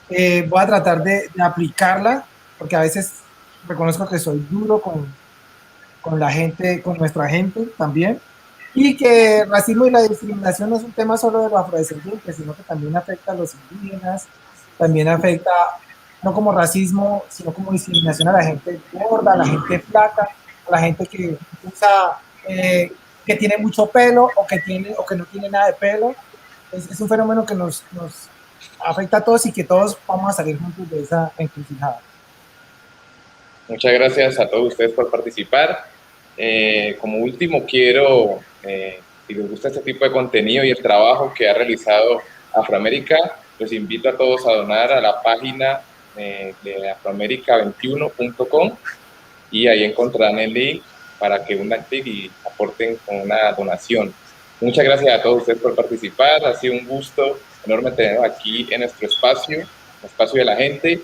Voy a tratar de aplicarla, porque a veces reconozco que soy duro con la gente, con nuestra gente también, y que el racismo y la discriminación no es un tema solo de los afrodescendientes, sino que también afecta a los indígenas, también afecta no como racismo, sino como discriminación a la gente gorda, a la gente flaca, a la gente que usa, que tiene mucho pelo o que no tiene nada de pelo. Es un fenómeno que nos afecta a todos y que todos vamos a salir juntos de esa encrucijada. Muchas gracias a todos ustedes por participar. Como último, quiero, si les gusta este tipo de contenido y el trabajo que ha realizado Afroamérica, los invito a todos a donar a la página de afroamerica21.com y ahí encontrarán el link para que unan clic y aporten con una donación. Muchas gracias a todos ustedes por participar. Ha sido un gusto enorme tenerlos aquí en nuestro espacio, el espacio de la gente,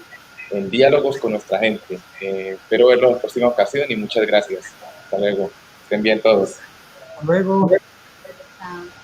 en diálogos con nuestra gente. Espero verlos en la próxima ocasión y muchas gracias. Hasta luego. Estén bien todos. Hasta luego. Chao.